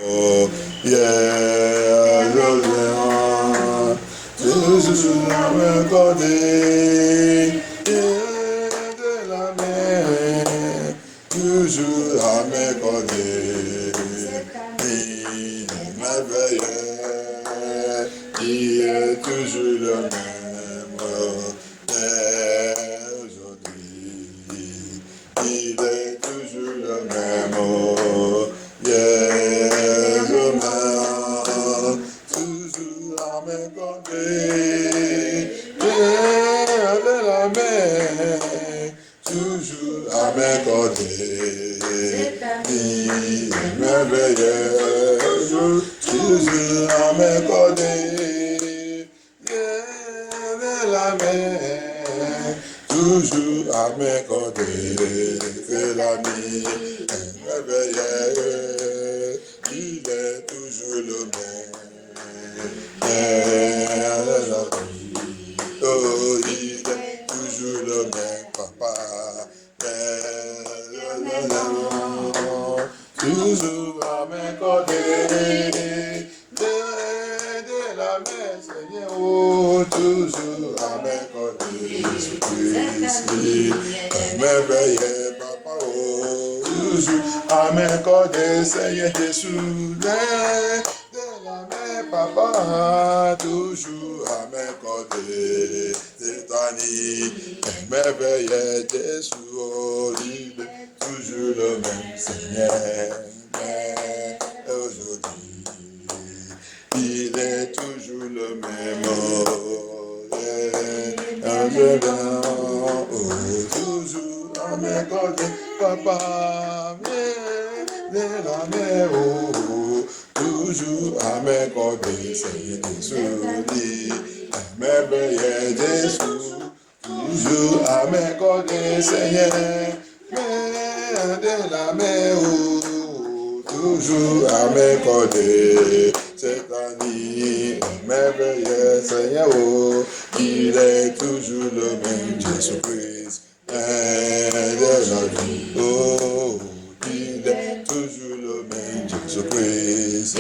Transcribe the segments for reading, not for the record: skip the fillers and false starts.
Oh, yeah, toujours la main cordée, de la main, toujours la main cordée. Il est merveilleux, il est toujours le même. Aujourd'hui, il est toujours le même. Toujours la main cordée, de la main, toujours la main cordée. Il est merveilleux, toujours la main cordée, de la main, toujours la main cordée. C'est l'ami merveilleux, il est toujours le même. Oh, il est toujours le même papa. Toujours la main cordée, de la main Seigneur. Oh, toujours la main cordée, Jésus-Christ, merveilleux papa. Oh, toujours la main cordée, Seigneur Jésus. De la main papa, toujours la main cordée. C'est un merveilleux Jésus. Oh, il est toujours le même Seigneur. Mais aujourd'hui, il est toujours le même. Toujours la main cordée, papa. De la main, oh, toujours à mes cordées, Seigneur Jésus, merveilleux Jésus, toujours à mes cordées, Seigneur, de la main, oh, toujours à mes cordées, cette année, merveilleux Seigneur, oh, il est toujours le même Jésus-Christ, de la vie, oh. Il est toujours le même Jésus-Christ.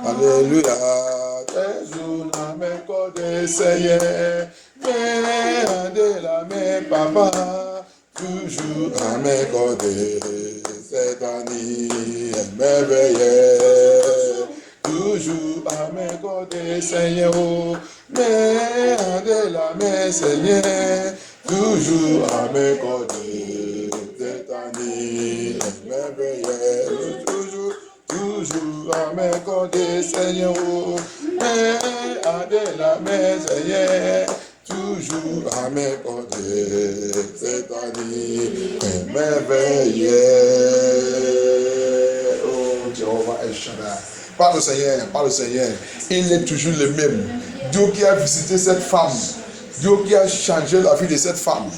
Alléluia. Toujours la main cordée, Seigneur. Mère de la main, papa. Toujours la main cordée. Cette année est merveilleuse. Toujours la main cordée, Seigneur. Mère de la main, Seigneur. Toujours la main cordée. Cette année est merveilleuse, toujours à mes cordées, Seigneur, mais de la main, Seigneur, toujours à mes cordées, cette année est merveilleuse. Oh, Jéhovah El Shaddai. Par le Seigneur, il est toujours le même. Dieu qui a visité cette femme, Dieu qui a changé la vie de cette femme.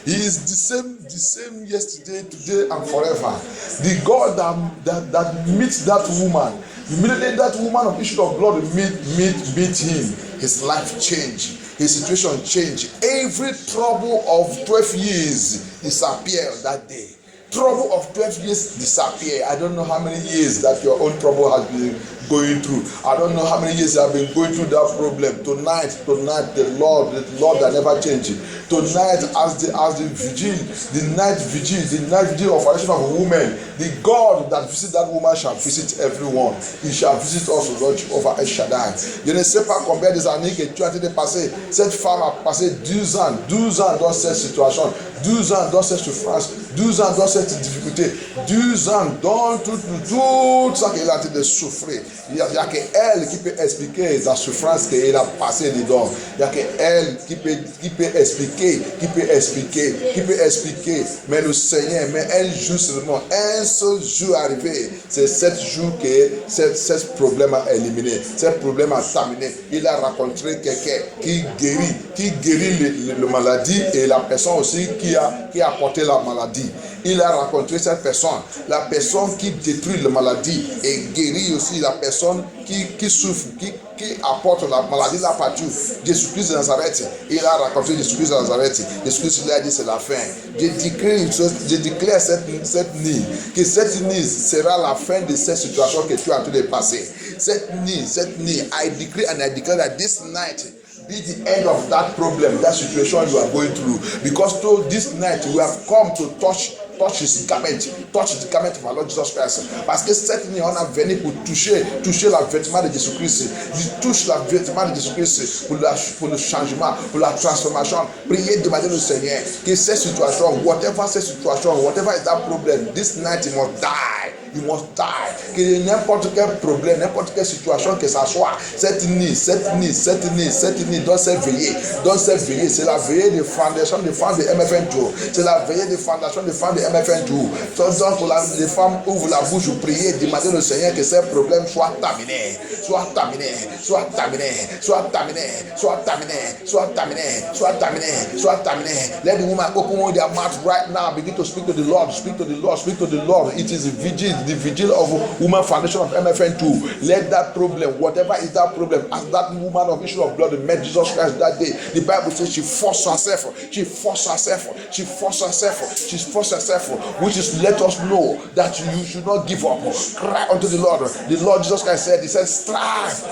He is the same yesterday, today, and forever. The God that meets that woman, immediately that woman of issue of blood meet him, his life changed, his situation changed. Every trouble of 12 years disappeared that day. Trouble of 12 years disappear. I don't know how many years that your own trouble has been going through. I don't know how many years you have been going through that problem. Tonight, the Lord that never changes. Tonight, as the vigil, the night vigil of salvation of a woman, the God that visits that woman shall visit everyone. He shall visit us, Lord Jehovah El Shaddai. Je ne sais pas combien des années que tu as été passé. Cette femme a passé 12 ans dans cette situation, 12 ans dans cette souffrance, 12 ans dans cette difficulté, 12 ans dans tout ça qu'elle a été de souffrir. Il n'y a qu'elle qui peut expliquer la souffrance qu'elle a passée dedans. Il n'y a qu'elle qui peut expliquer. Mais le Seigneur, mais un jour seulement, un seul jour arrivé, c'est 7 jours que ce problème a éliminé, ce problème a terminé. Il a rencontré quelqu'un qui guérit la maladie et la personne aussi qui a porté la maladie. il a rencontré cette personne, la personne qui détruit la maladie et guérit aussi la personne qui souffre, qui apporte la maladie là partout. Jésus-Christ de Nazareth, il a rencontré Jésus-Christ de Nazareth. Jésus-Christ lui a dit c'est la fin. Je déclare cette nuit que cette nuit sera la fin de cette situation que tu es en train de passer. Cette nuit, I decree and I declare that this night be the end of that problem, that situation you are going through. Because this night we have come to touch his garment, touch the garment of our Lord Jesus Christ. Parce que cette nuit, on a venu pour toucher la vêtement de Jésus-Christ. Il touche la vêtement de Jésus-Christ pour le changement, pour la transformation. Priez, demandez au Seigneur que cette situation, whatever is that problem, this night it must die. You must die. Que n'importe quel problème, n'importe quelle situation que ça soit, cette nuit, doit s'éveiller. C'est la veillée de fondation des femmes de MFN2. C'est la veillée de fondation des femmes de MFN2. Donc, les femmes ouvrent la bouche pour prier, demander au Seigneur que ces problèmes soient terminés. Let the woman open their mouth right now. Begin to speak to the Lord. Speak to the Lord. It is the vigil of Woman Foundation of MFN2. Let that problem, whatever is that problem, as that woman of issue of blood met Jesus Christ that day, the Bible says she forced herself, which is let us know that you should not give up. Cry unto the Lord. The Lord Jesus Christ said, he said, strive.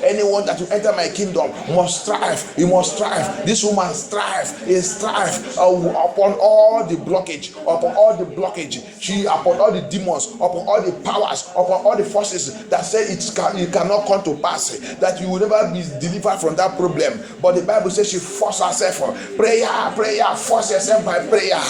Anyone that will enter my kingdom must strive. He must strive. This woman strive upon all the blockage, upon all the demons, upon all the powers, upon all the forces that say it cannot come to pass, that you will never be delivered from that problem. But the Bible says she forced herself. Prayer, force yourself by prayer.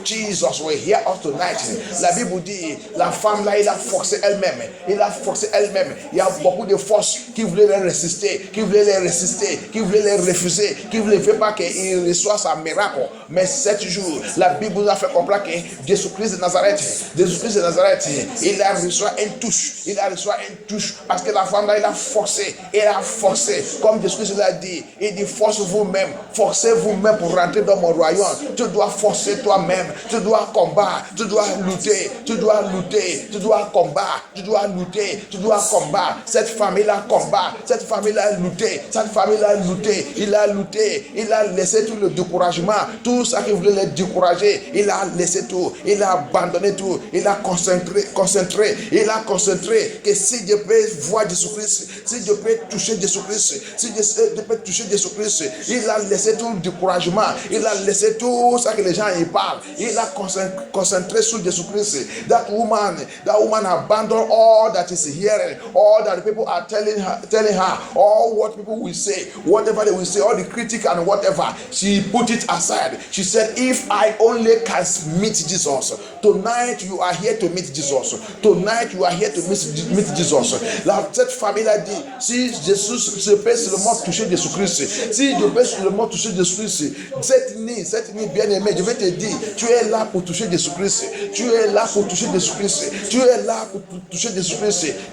Jesus will hear us tonight. La Bible dit, la femme là, il a forcé elle-même. Il y a beaucoup de forces qui voulaient les résister, qui voulaient les refuser, qui voulaient pas qu'il reçoive sa miracle. Mais 7 jours, la Bible nous a fait comprendre que Jésus-Christ de Nazareth, il a reçu une touche, parce que la femme là, il a forcé, comme Jésus-Christ l'a dit, il dit forcez vous-même pour rentrer dans mon royaume. Tu dois forcer toi-même, tu dois combattre, tu dois lutter, tu dois combattre. Cette famille là combat, cette famille là lutté, il a laissé tout le découragement, tout ça qui voulait les décourager, il a laissé tout, il a abandonné tout, il a concentré que si je peux voir Jésus-Christ, si je peux toucher Jésus-Christ, il a laissé tout le découragement, il a laissé tout ça que les gens y parlent, il a concentré sur Jésus-Christ. That woman abandoned all that is hearing, all that the people are telling her, all what people will say, whatever they will say, all the critic and whatever, she put it aside. She said, if I only can meet Jesus. Tonight you are here to meet Jesus. Cette famille a dit, si Jésus se peut seulement toucher Jésus-Christ, cette nuit bien-aimé, je vais te dire, tu es là pour toucher Jésus-Christ.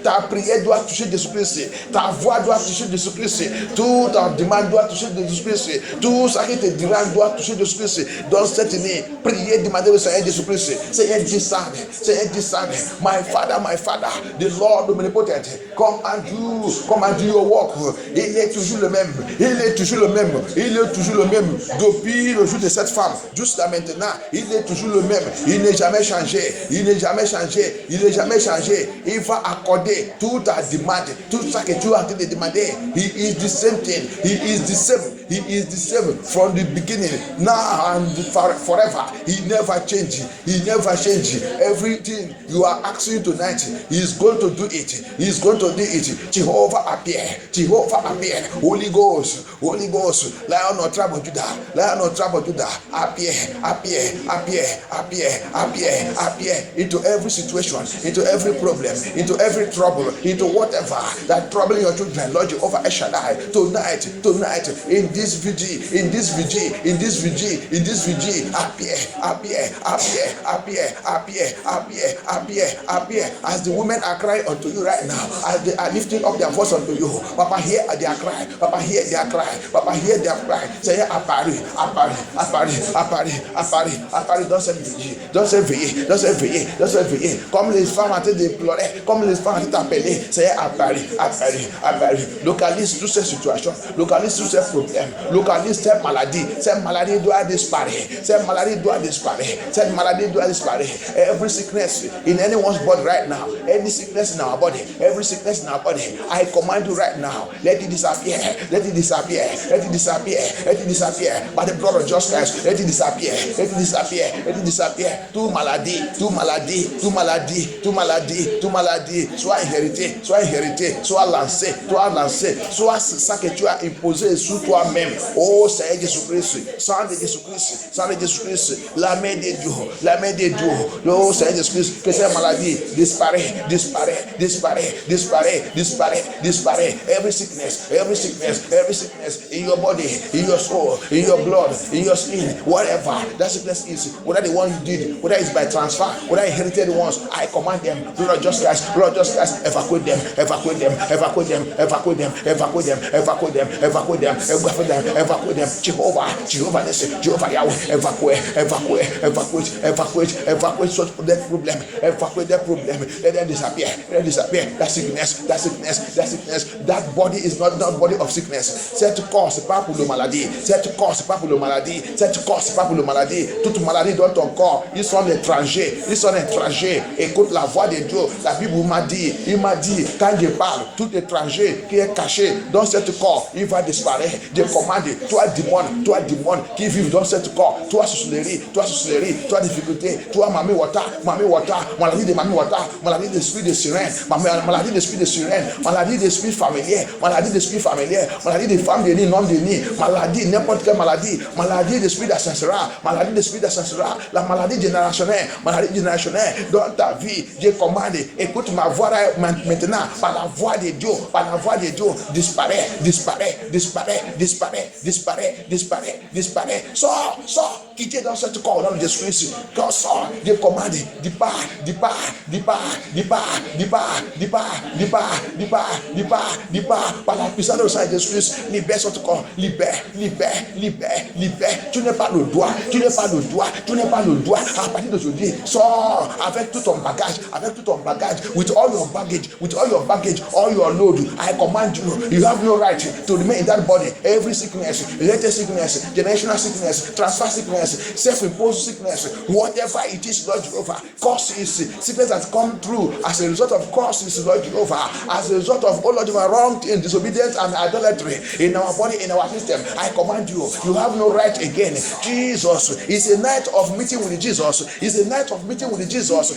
Ta prière doit toucher Jésus-Christ. Ta voix doit toucher Jésus-Christ. Tout ta demande doit toucher Jésus-Christ. Tout ce qui te dira doit toucher Jésus-Christ. Dans cette nuit, priez, demandez au Seigneur Jésus-Christ. Seigneur, discerne. My Father, the Lord omnipotent, come and do your work. Il est toujours le même. Depuis le jour de cette femme jusqu'à maintenant, il est toujours le même. Il n'est jamais changé. Il va accorder tout ta demande, tout ça que tu as de demander. He is the same thing. He is the same from the beginning, now and forever. He never change. Everything you are asking tonight, he is going to do it. Jehovah appear. Holy Ghost, Lion of tribe of Judah, appear into every situation, into every problem, into every trouble, into whatever that troubling your children. Lord Jehovah El Shaddai, tonight, in this vigil, in this vigil, in this vigil, in this vigil, appear, appear, appear, appear, appear, appear, appear, appear. As the women are crying unto you right now, as they are lifting up their voice unto you, Papa, hear their cry, Papa, hear their cry, Papa, hear their cry. Say, Apari, Apari, Apari, Apari, Apari, Apari. Don't say vigil, don't say vigil, don't say vigil, don't say vigil. Comme les femmes ont été déplorées, comme les femmes ont été appelées, c'est Apari, Apari, Apari. Localise toutes ces situations, localise tous ces problèmes, localise cette maladie. Cette maladie doit disparaître, cette maladie doit disparaître, cette maladie doit disparaître. Every sickness in anyone's body right now, any sickness in our body, every sickness in our body, I command you right now, let it disappear, let it disappear, let it disappear, let it disappear. By the blood of Jesus Christ, let it disappear, let it disappear, let it disappear. Toute maladie, toute maladie, toute maladie, toute maladie, toute maladie, soit inhéritée, soit lancée, soit ça que tu as imposé sur toi-même. Oh Seigneur Jésus-Christ, sang de Jésus-Christ, sang de Jésus-Christ, la main de Dieu, la main de Dieu. Oh Seigneur Jésus-Christ, que cette maladie disparaît, disparaît, disparaît, disparaît, disparaît, disparaît. Every sickness, every sickness, every sickness in your body, in your soul, in your blood, in your skin, whatever that sickness is, whether the one you did, whether it's by transfer, whether inherited ones, I command them, Lord just Christ, evacuate them, evacuate them, evacuate them, evacuate them, evacuate them, evacuate them, evacuate them, evacuate them, evacuate them. Jehovah, listen, Jehovah Yahweh, evacuate such that problem, evacuate that problem, let them disappear, that sickness, that body is not body of sickness. Cette corps, c'est pas pour le maladie, cette corps, c'est pas pour le maladie, cette corps, c'est pas pour le maladie. Toute maladie dans ton corps, ils sont étrangers. Écoute la voix de Dieu. La Bible m'a dit, quand je parle, tout étranger qui est caché dans cette corps, il va disparaître. Je commande, toi démon qui vit dans cette corps, toi sorcellerie, toi difficulté, toi mami wata, maladie de mami wata, maladie d'esprit de sirène, maladie d'esprit de sirène, maladie d'esprit familier, maladie de femme de nid, non de nid, maladie, n'importe quelle maladie d'esprit d'assassinat, la maladie générationnelle, dans ta vie, je commande, écoute ma voix maintenant, par la voix de Dieu, disparaît, sors, quittez dans cette corps, dans le Jésus-Christ, quand sort, je commande, départ, par la puissance de Saint Jésus-Christ, libère cette corps, libère, tu n'es pas le doigt, à partir d'aujourd'hui, sors avec tout ton bagage, with all your baggage, all your load, I command you have no right to remain in that body. Every sickness, related sickness, generational sickness, transfer sickness, self-imposed sickness, whatever it is, Lord Jehovah, causes, sickness that come through as a result of causes, Lord Jehovah, as a result of, oh Lord Jehovah, wrong things, disobedience and idolatry in our body, in our system, I command you have no right again. Jesus is a night of meeting with Jesus, is a night of meeting with Jesus,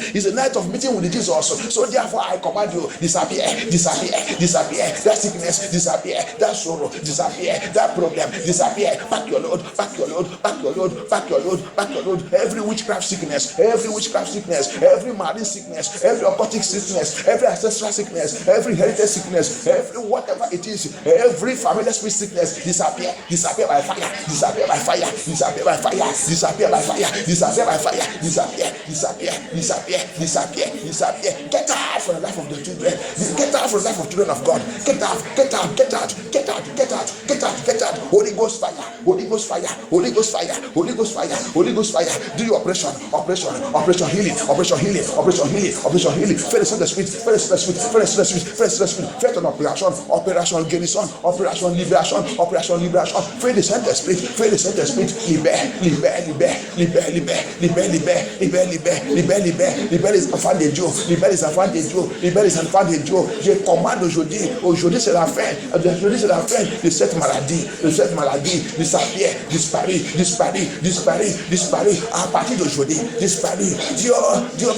so therefore I command you, disappear, that sickness, disappear, that sorrow, disappear, that problem, disappear, pack your load, every witchcraft sickness, every marine sickness, every occultic sickness, every ancestral sickness, every heritage sickness, every whatever it is, every familiar spirit sickness, disappear by fire, disappear by fire, get out from the life of the children, get out from the life of children of God, get out, Holy Ghost fire, do your operation, healing, feel the spirit, feel an operation garrison, operation liberation, feel the center spirit, libère les enfants de Dieu, je commande aujourd'hui c'est la fin de cette maladie, disparu, disparu à partir d'aujourd'hui, disparu. Dieu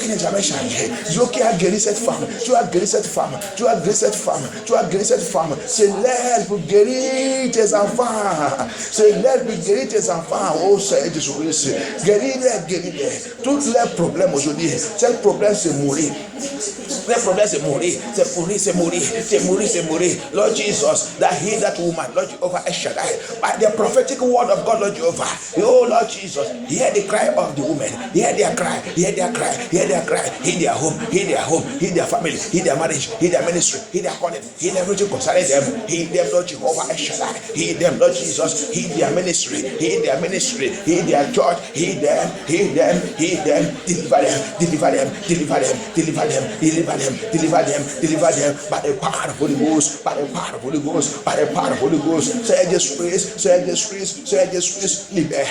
qui n'est jamais changé, Dieu qui a guéri cette femme, tu as guéri cette femme, tu as guéri cette femme, tu as guéri cette femme. C'est l'aide pour guérir tes enfants, c'est l'aide pour guérir tes enfants. Oh Seigneur Jésus-Christ, guéris-les. Tous les problèmes aujourd'hui, c'est problème c'est mourir. Le problème c'est mourir, c'est mourir. Lord Jesus, that heal that woman, Lord Jehovah El Shaddai, by the prophetic word of God, Lord Jehovah. Oh Lord Jesus, hear the cry of the woman, hear their cry, hear their their home, hear their family, hear their marriage, hear their ministry, hear their calling, hear everything concerning them, hear them, Lord Jehovah El Shaddai, hear them, Lord Jesus, hear their ministry, hear their church, hear them, deliver them by the power of Holy Ghost, by the power of Holy Ghost. Say Jesus Christ, libère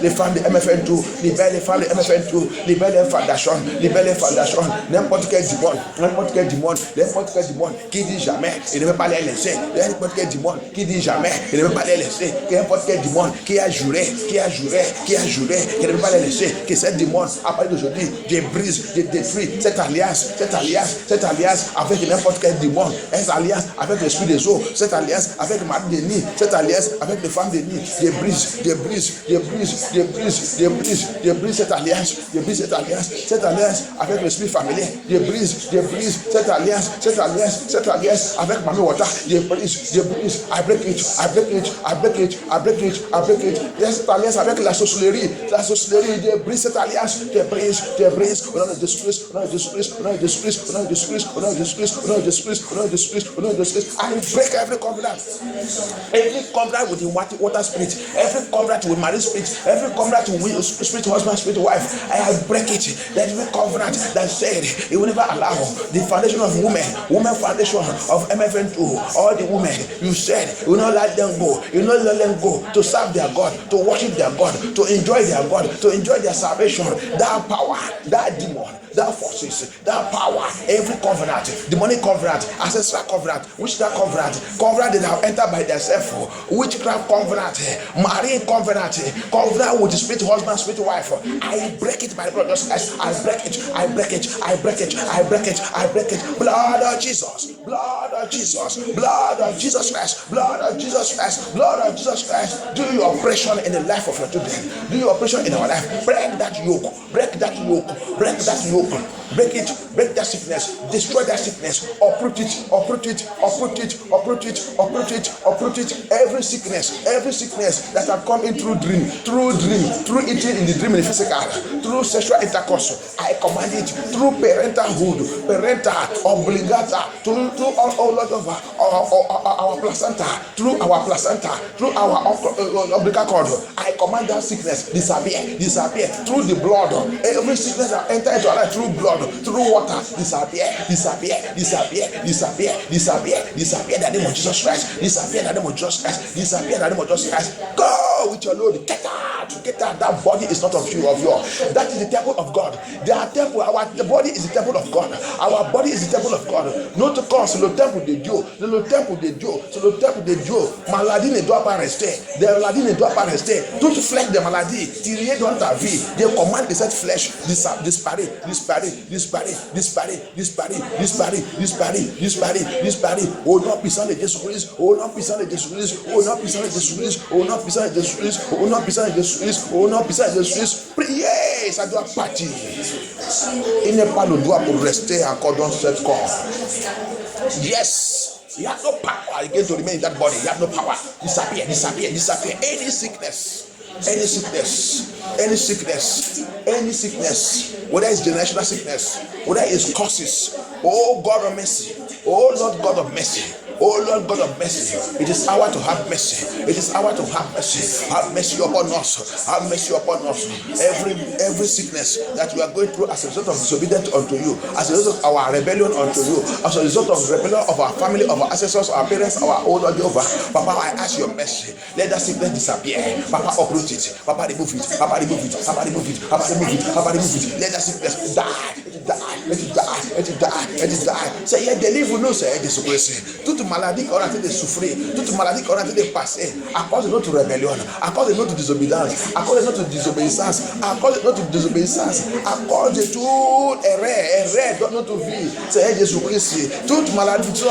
les femmes de MFN2, libère les femmes de MFN2, libère les fondations, n'importe quel démon qui dit jamais, il ne veut pas les laisser, n'importe quel démon qui dit jamais, il ne veut pas les laisser, n'importe quel démon qui a juré, il ne veut pas les laisser, que cette démon, à partir d'aujourd'hui, je brise, je détruis cette alliance avec n'importe quel démon, cette alliance avec l'esprit des eaux, cette alliance avec Marie Denis, cette alliance avec les femmes Denis, je brise cette alliance avec l'esprit familier, je brise cette alliance avec Mamie Wata, je brise, I break it, cette alliance avec la sorcellerie, je brise cette alliance, je brise, au nom de Jésus-Christ, I break every covenant with the water spirit, every covenant with marriage spirit, every covenant with spirit husband, spirit wife, I break it. That every covenant that said it will never allow the foundation of women foundation of MFN2, all the women, you said you will not let them go, you will not let them go to serve their God, to worship their God, to enjoy their God, to enjoy their salvation. That power, that demon, that forces, that power, every covenant, demonic covenant, ancestral covenant, witchcraft covenant that have entered by themselves, witchcraft covenant, marine covenant with the spirit husband, spirit wife, I break it by the blood of Jesus. I break it. Blood of Jesus Christ. Do your operation in the life of your children. Do your operation in our life. Break that yoke. Break that sickness, destroy that sickness, uproot it. Every sickness that have come in through dream, through eating in the dream in the physical, through sexual intercourse, I command it through parental obligata, through all of our placenta, through our umbilical cord. I command that sickness disappear through the blood. Every sickness that enter into our life through blood, through water, disappear. The name of Jesus Christ. Disappear the name of Jesus Christ. Go with your load. Get out. That body is not of you, of yours. That is the temple of God. The body is the temple of God. Our body is the temple of God. Notre corps, c'est le temple de Dieu. Maladie ne doit pas rester. La maladie ne doit pas rester. Toute flèche de maladie tirée dans ta vie, Dieu commande que cette flèche disparaisse. Au nom puissant de Jésus-Christ. Au nom puissant de Jésus-Christ. Priez, ça doit partir. Il n'est pas le droit pour rester encore dans ce corps. Yes. You have no power again to remain in that body. You have no power. Disappear. Any sickness, whether it's generational sickness, whether it's causes. Oh God of mercy. Oh Lord God of mercy. Oh Lord God of mercy, it is hour to have mercy. Have mercy upon us. Every sickness that we are going through as a result of disobedience unto you, as a result of our rebellion unto you, as a result of rebellion of our family, of our ancestors, our parents, our old Jehovah. Papa, I ask your mercy. Let that sickness disappear. Papa, uproot it. Papa, remove it. Let that sickness die. Let it die. Seigneur, délivre-nous, Seigneur Jésus-Christ. Toute maladie qu'on a été de souffrir, toute maladie qu'on a été de passer, à cause de notre rébellion, à cause de notre désobéissance, à cause de notre désobéissance, à cause de notre désobéissance, à cause de toute erreur dans notre vie, Seigneur Jésus-Christ. Toute maladie qu'on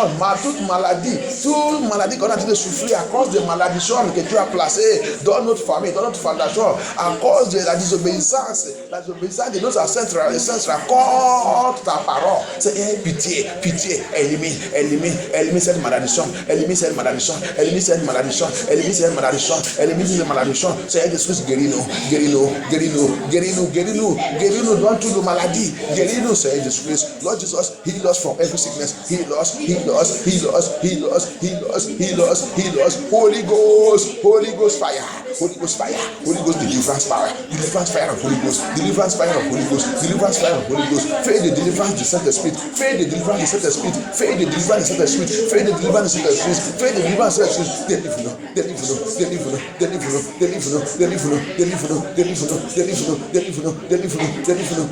a été de souffrir à cause des malédictions que tu as placées dans notre famille, dans notre fondation, à cause de la désobéissance de nos ancêtres contre ta parole. Seigneur, pitié, élimine cette malédiction, élimine cette malédiction. Seigneur Jésus, guéris-nous dans toutes nos maladies. Guéris-nous, Seigneur Jésus. Lord Jesus, heal us from every sickness. Heal us. Holy Ghost fire. Holy Ghost deliverance fire. Deliverance fire of Holy Ghost. Fais the deliverance de Saint-Esprit.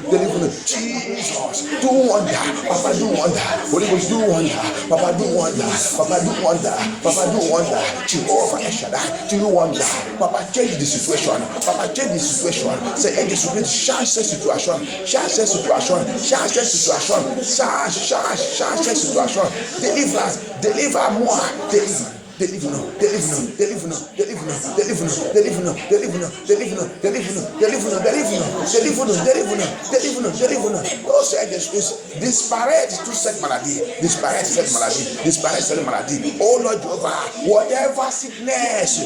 Deliver. Jesus, do wonder. Papa, do wonder. Holy Ghost, do wonder. Papa, do wonder. Jehovah El Shaddai, do wonder. Papa, change the situation. Say, hey, this will change the situation. Deliver more. Deliver nous. Oh Seigneur Jésus, disparaître toute cette maladie. Oh Lord Jehovah, whatever sickness,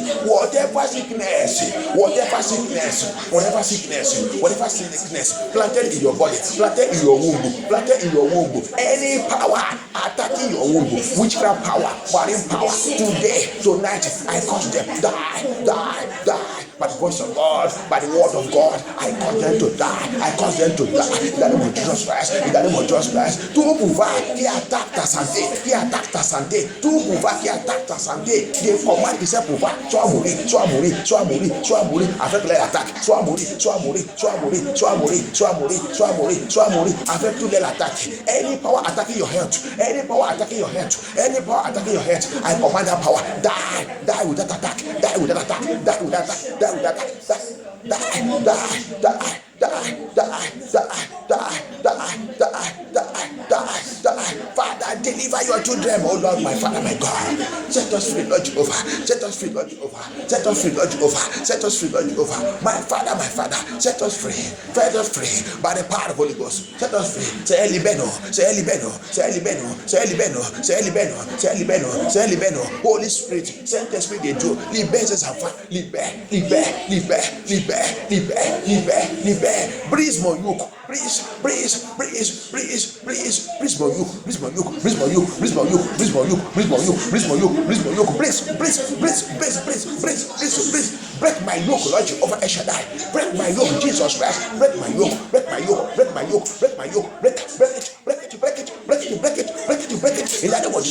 planted in your body, planted in your womb, any power attacking your womb, witchcraft power, foreign power, today, tonight, I cause them die. By the voice of God, by the word of God, I cause them to die. In the name of Jesus Christ. Tout pouvoir qui attaque ta santé, tout pouvoir qui attaque ta santé, des commandes qui c'est pouvoir, soit mourir avec les attaques, soit mourir avec toutes les attaques. Any power attacking your health, I command that power, die with that attack, Father, deliver your children, oh Lord, my Father, my God. Set us free, Lord Jehovah. Set us free, Lord Jehovah. My Father, set us free by the power of the Holy Ghost. Set us free. Say libeno. Holy Spirit, send the Spirit de Dieu. Libère ces enfants. Libère. Brise mon yoke. Brise break my yoke, Lord Jehovah El Shaddai. Break my yoke, Jesus Christ. Break my yoke. Break it. In the name of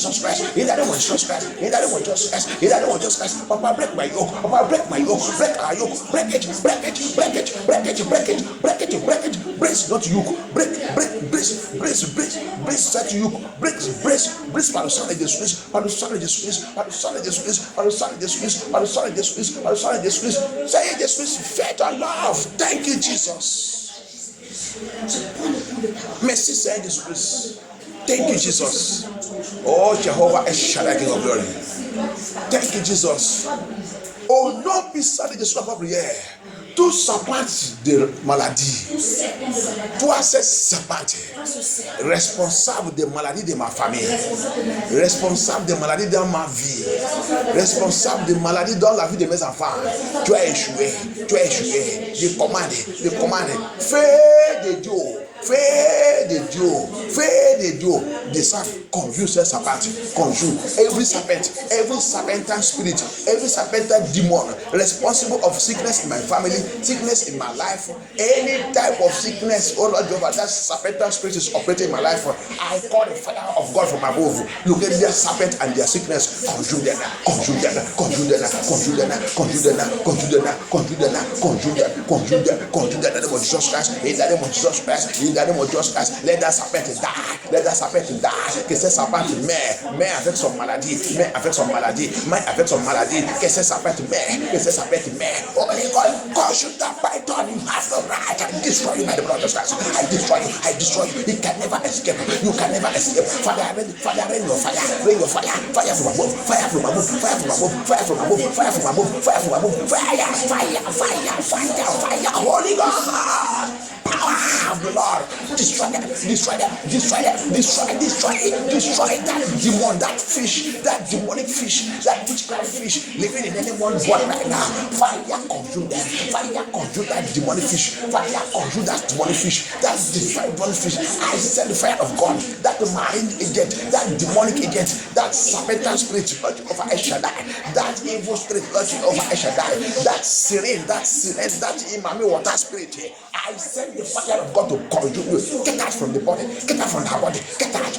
Jesus Christ. Papa, break my yoke. Break our yoke. Break it. Brace, not yoke. Brace, set yoke. Brace, par le sang de Jésus-Christ. Say Jesus, fed on love. Thank you, Jesus. Merci, Seigneur Jésus-Christ. Thank you, Jesus. Oh, Jehovah El Shaddai, King of glory. Thank you, Jesus. Oh, non, puissant de Jésus, la prière. Tout sapante de maladie. Toi, c'est sapante. Responsable des maladies de ma famille. Responsable des maladies dans ma vie. Responsable des maladies dans la vie de mes enfants. Tu as échoué. Je commande. Fais de Dieu. Descend, conjure ce serpent. Conjure. Every serpentine spirit, every serpentine demon responsible of sickness in my family, sickness in my life, any type of sickness, oh Lord Jehovah, that serpentine spirit is operating in my life. I call the fire of God from above. Look at their serpent and their sickness. Conjure them. In the name of Jesus Christ. in the name of Jesus Christ. Let that serpent die. Let that serpent die. Que ce serpent meurt avec son maladie. Meurt avec son maladie. Meurt avec son maladie. Que ce serpent meurt. Que ce serpent meurt. Holy God, consume that python. You have no right. I destroy you by the blood of Christ. I destroy you. I destroy you. You can never escape. You can never escape. Father, rain your fire. Rain your fire. Fire from above. Fire from above. Fire from above. Fire from above. Fire from above. Fire from above. Fire. Holy God. Power of the Lord. Destroy that demon, that fish, that demonic fish, that witchcraft fish living in anyone's body right now. Fire consume them. Fire consume that demonic fish. Fire consume that demonic fish. That demonic fish. I send the fire of God. That marine agent, that demonic agent, that serpentine spirit over El Shaddai, that evil spirit over El Shaddai, that serene, that imami water spirit. I send the fire of God to consume you. Get out from the body. Get out from her body. Get out.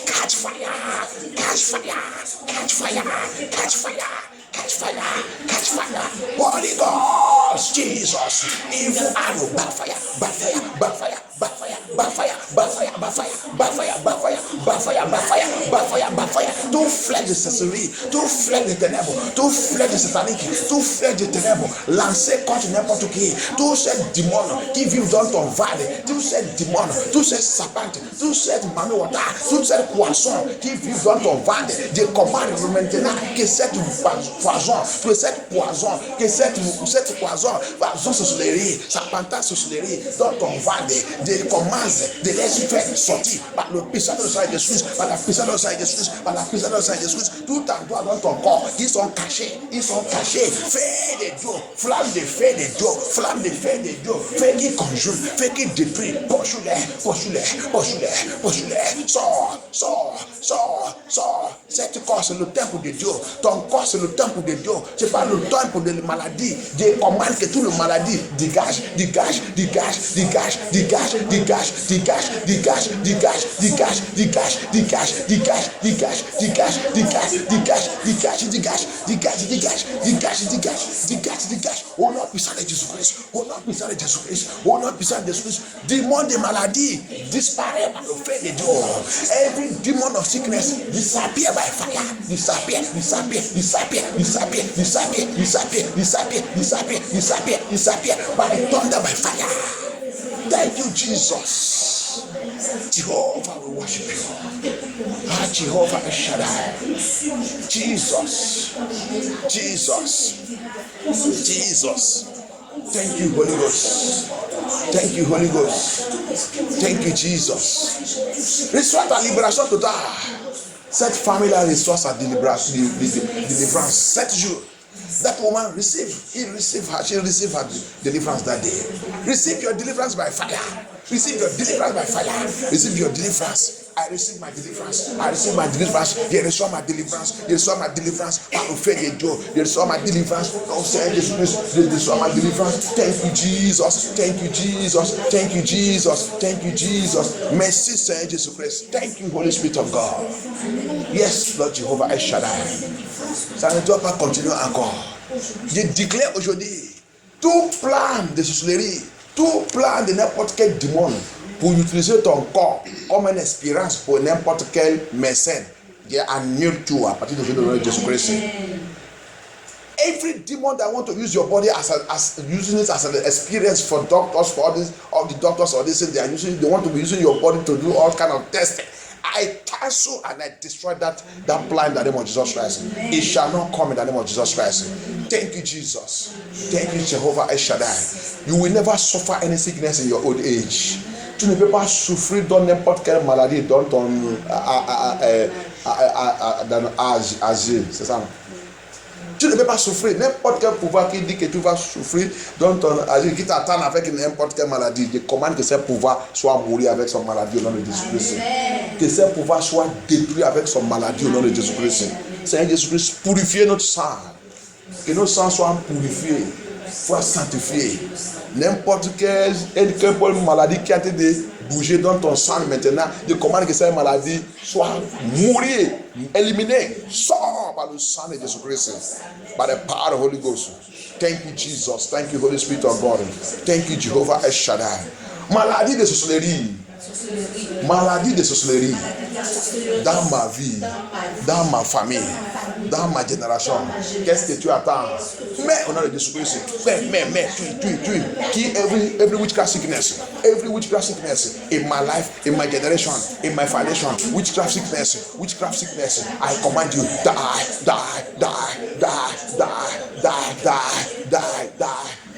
Catch fire. Holy Ghost, Jesus. Evil arrow, backfire. Don't fledge the sorcery. Don't fledge the ténèbres. Don't fledge the satanique. Don't fledge the ténèbres. Lancez contre n'importe qui. Tout ce démon qui vit dans ton vallée. Tout ce démon. Tout ce serpent. Tout ce manouata. Tout ce poisson qui vit dans ton vallée. Je commande maintenant que cette poison, poison sorcellerie, serpentin sorcellerie dans ton vallée. Je commande de les faire sortir par le puissance de sang de Jésus, par la puissance de sang de Jésus, par la puissance de sang de Jésus. Tout endroit dans ton corps, ils sont cachés. Fais de Dieu, flamme de feu de Dieu, fais qui conjume, fais qui détruit. Poursuis-les. Sors. Cette corps c'est le temple de Dieu. Ton corps c'est le temple de Dieu. C'est pas le temple de la maladie. Je commande que toute la maladie dégage. Au nom puissant de Jésus-Christ. Au nom puissant de Jésus-Christ. Démon de maladie disparaît par le feu de Dieu. Every demon of sickness disappear by fire. Disappear by thunder, by fire. Thank you, Jesus. Jehovah, we worship you. Jehovah El Shaddai. Jesus. Thank you, Holy Ghost. Thank you, Jesus. Restore ta libération totale. Cette famille-là reçoit sa délivrance. 7 jours. That woman she received her deliverance that day. Receive your deliverance by fire. Receive your deliverance. I receive my deliverance. Je reçois ma délivrance. Par le fait de Dieu, je reçois ma délivrance. Au Seigneur Jésus-Christ, je reçois ma délivrance. Thank you, Jesus. Merci, Seigneur Jésus-Christ. Thank you, Holy Spirit of God. Yes, Lord Jehovah El Shaddai. Ça ne doit pas continuer encore. Je déclare aujourd'hui tout plan de sorcellerie, tout plan de n'importe quel démon pour utiliser ton corps comme une espérance pour n'importe quel médecin. Je annule tout à partir de Jésus-Christ. Every demon that want to use your body as using it as an experience for doctors, for all the doctors or this, they want to be using your body to do all kind of testing. I cancel and I destroy that plan in the name of Jesus Christ. It shall not come in the name of Jesus Christ. Thank you, Jesus. Thank you, Jehovah El Shaddai. You will never suffer any sickness in your old age. Tu ne peux pas souffrir dans n'importe quelle maladie dans ton âge. C'est ça. Tu ne peux pas souffrir. N'importe quel pouvoir qui dit que tu vas souffrir dans ton âge, qui t'attend avec n'importe quelle maladie, je commande que ce pouvoir soit mourir avec son maladie au nom de Jésus-Christ. Que ce pouvoir soit détruit avec son maladie au nom de Jésus-Christ. Seigneur Jésus-Christ, purifiez notre sang. Que nos sangs soient purifiés, soient sanctifiés. N'importe quelle maladie qui a été de bouger dans ton sang maintenant, je commande que cette maladie soit mourir, éliminée, sort par le sang de Jésus-Christ, by the power of the Holy Ghost. Thank you, Jesus. Thank you, Holy Spirit of God. Thank you, Jehovah El Shaddai. Maladie de sorcellerie. Maladie de sorcellerie dans ma vie, dans ma famille, dans ma génération. Qu'est-ce que tu attends? Mais on a le Jésus-Christ. Mais, tu. Kill every witchcraft sickness. Every witchcraft sickness in my life, in my generation, in my foundation. Witchcraft sickness. I command you, die.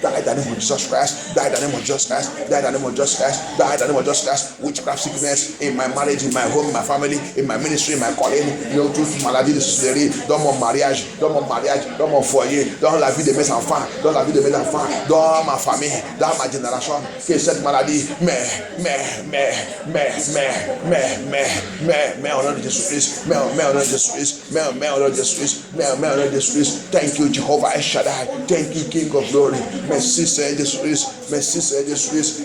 Die in the name of Jesus Christ. Die in the name of Jesus Christ. Die in the name of Jesus Christ. Die in the name of Jesus Christ. Witchcraft sickness in my marriage, in my home, in my family, in my ministry, in my calling. No toute maladie de sorcellerie dans mon mariage, dans mon foyer, dans la vie de mes enfants, dans ma famille, dans ma génération. Que cette maladie, mais, au nom de Jésus-Christ, mais au nom de Jésus-Christ. Thank you, Jehovah El Shaddai. Thank you, King of Glory. Merci Seigneur Jésus-Christ.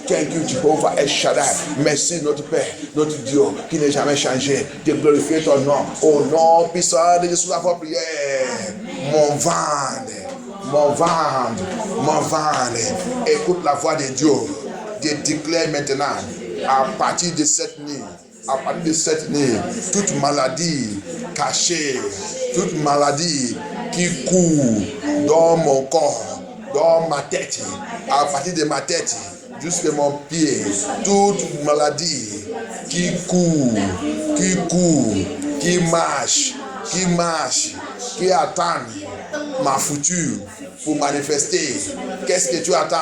Thank you, Jehovah El Shaddai. Merci notre Père, notre Dieu qui n'est jamais changé. De glorifier ton nom. Au nom puissant de Jésus, la prière. Mon ventre. Écoute la voix de Dieu. Dieu déclare maintenant, à partir de cette nuit, toute maladie cachée, toute maladie qui court dans mon corps, dans ma tête, à partir de ma tête jusqu'à mon pied, toute maladie qui court, qui marche, qui attend ma future pour manifester. Qu'est-ce que tu attends?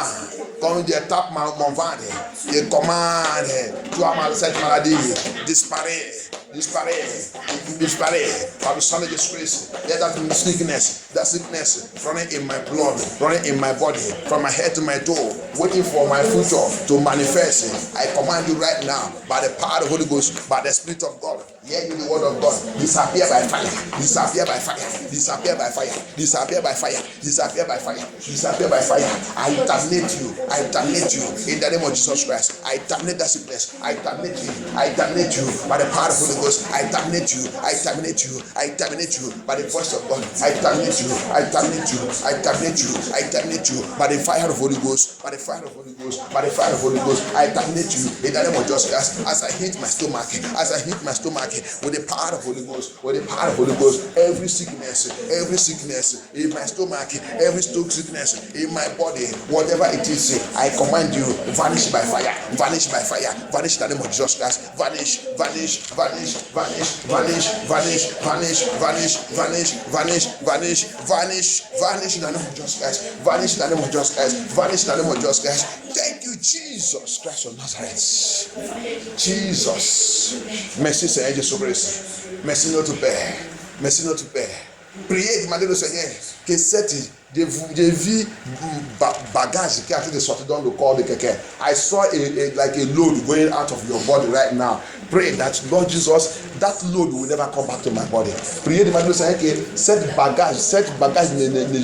Quand je tape mon ventre, je commande, tu as cette maladie, disparaît par le sang de Jésus-Christ. Let that sickness running in my blood, running in my body, from my head to my toe, waiting for my future to manifest. I command you right now, by the power of the Holy Ghost, by the Spirit of God, hear you the word of God, disappear by fire. I terminate you in the name of Jesus Christ. I terminate that sickness. I terminate you by the power of the Holy Ghost. I terminate you by the voice of God. I terminate you by the fire of the Holy Ghost. I terminate you in the name of Jesus Christ. As I hit my stomach with the power of the Holy Ghost, every sickness in my stomach, every stomach sickness in my body, whatever it is, I command you, vanish by fire, vanish in the name of Jesus Christ. Vanish in the name of Jesus Christ. Thank you, Jesus Christ of Nazareth. Jesus. Merci Seigneur Jésus-Christ. Merci notre Père. Priez, demandez au Seigneur que cette vie bagage qui est en train de sortir dans le corps de quelqu'un. I saw like a load going out of your body right now. Pray that Lord Jesus, that load will never come back to my body. Priez, demandez au Seigneur que cette bagage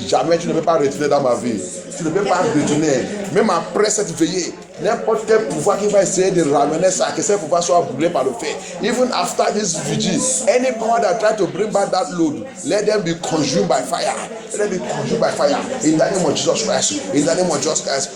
jamais, tu ne peux pas retourner dans ma vie. Tu ne peux pas retourner. Même après cette veillée, n'importe quel pouvoir qui va essayer de ramener ça, que ce pouvoir soit brûlé par le feu. Even after this vigil, any power that try to bring back that load, let them be consumed by fire. In the name of Jesus Christ.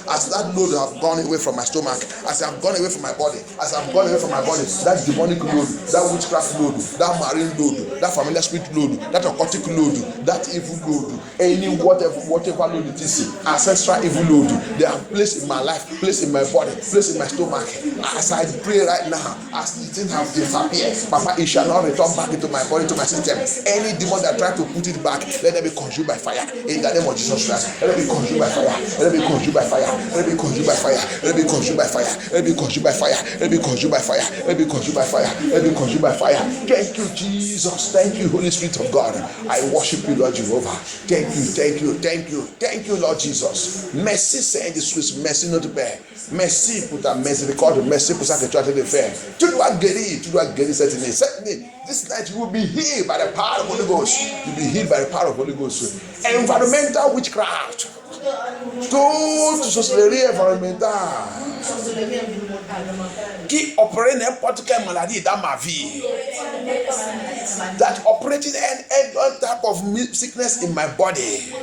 As that load have gone away from my stomach, as I have gone away from my body, that demonic load, that witchcraft load, that marine load, that familiar spirit load, that occultic load, that evil load, any whatever load it is, ancestral evil load, they are placed in my life, placed in my body, placed in my stomach. As I pray right now, as the thing have disappeared, Papa, it shall not return back into my body, to my system. Any demon that try to put it back, let them be consumed by fire. In the name of Jesus Christ, let them be consumed by fire. Let them be consumed by fire. Let them be consumed by fire. Let them be consumed by fire. Let them be consumed by fire. Let them be consumed by fire. Let them be consumed by fire. Let them be consumed by fire. Thank you, Jesus. Thank you, Holy Spirit of God. I worship you, Lord Jehovah. Thank you, Lord Jesus. Merci, Seigneur Jésus. Merci, notre Père. Merci pour ta miséricorde. Merci pour ça que tu as été faire. Tu dois guérir cette année. This night you will be healed by the power of the Holy Ghost. You will be healed by the power of the Holy Ghost. Environmental witchcraft. toute sorcellerie environnementale qui opère n'importe quelle maladie dans ma vie, that operating any type of sickness in my body,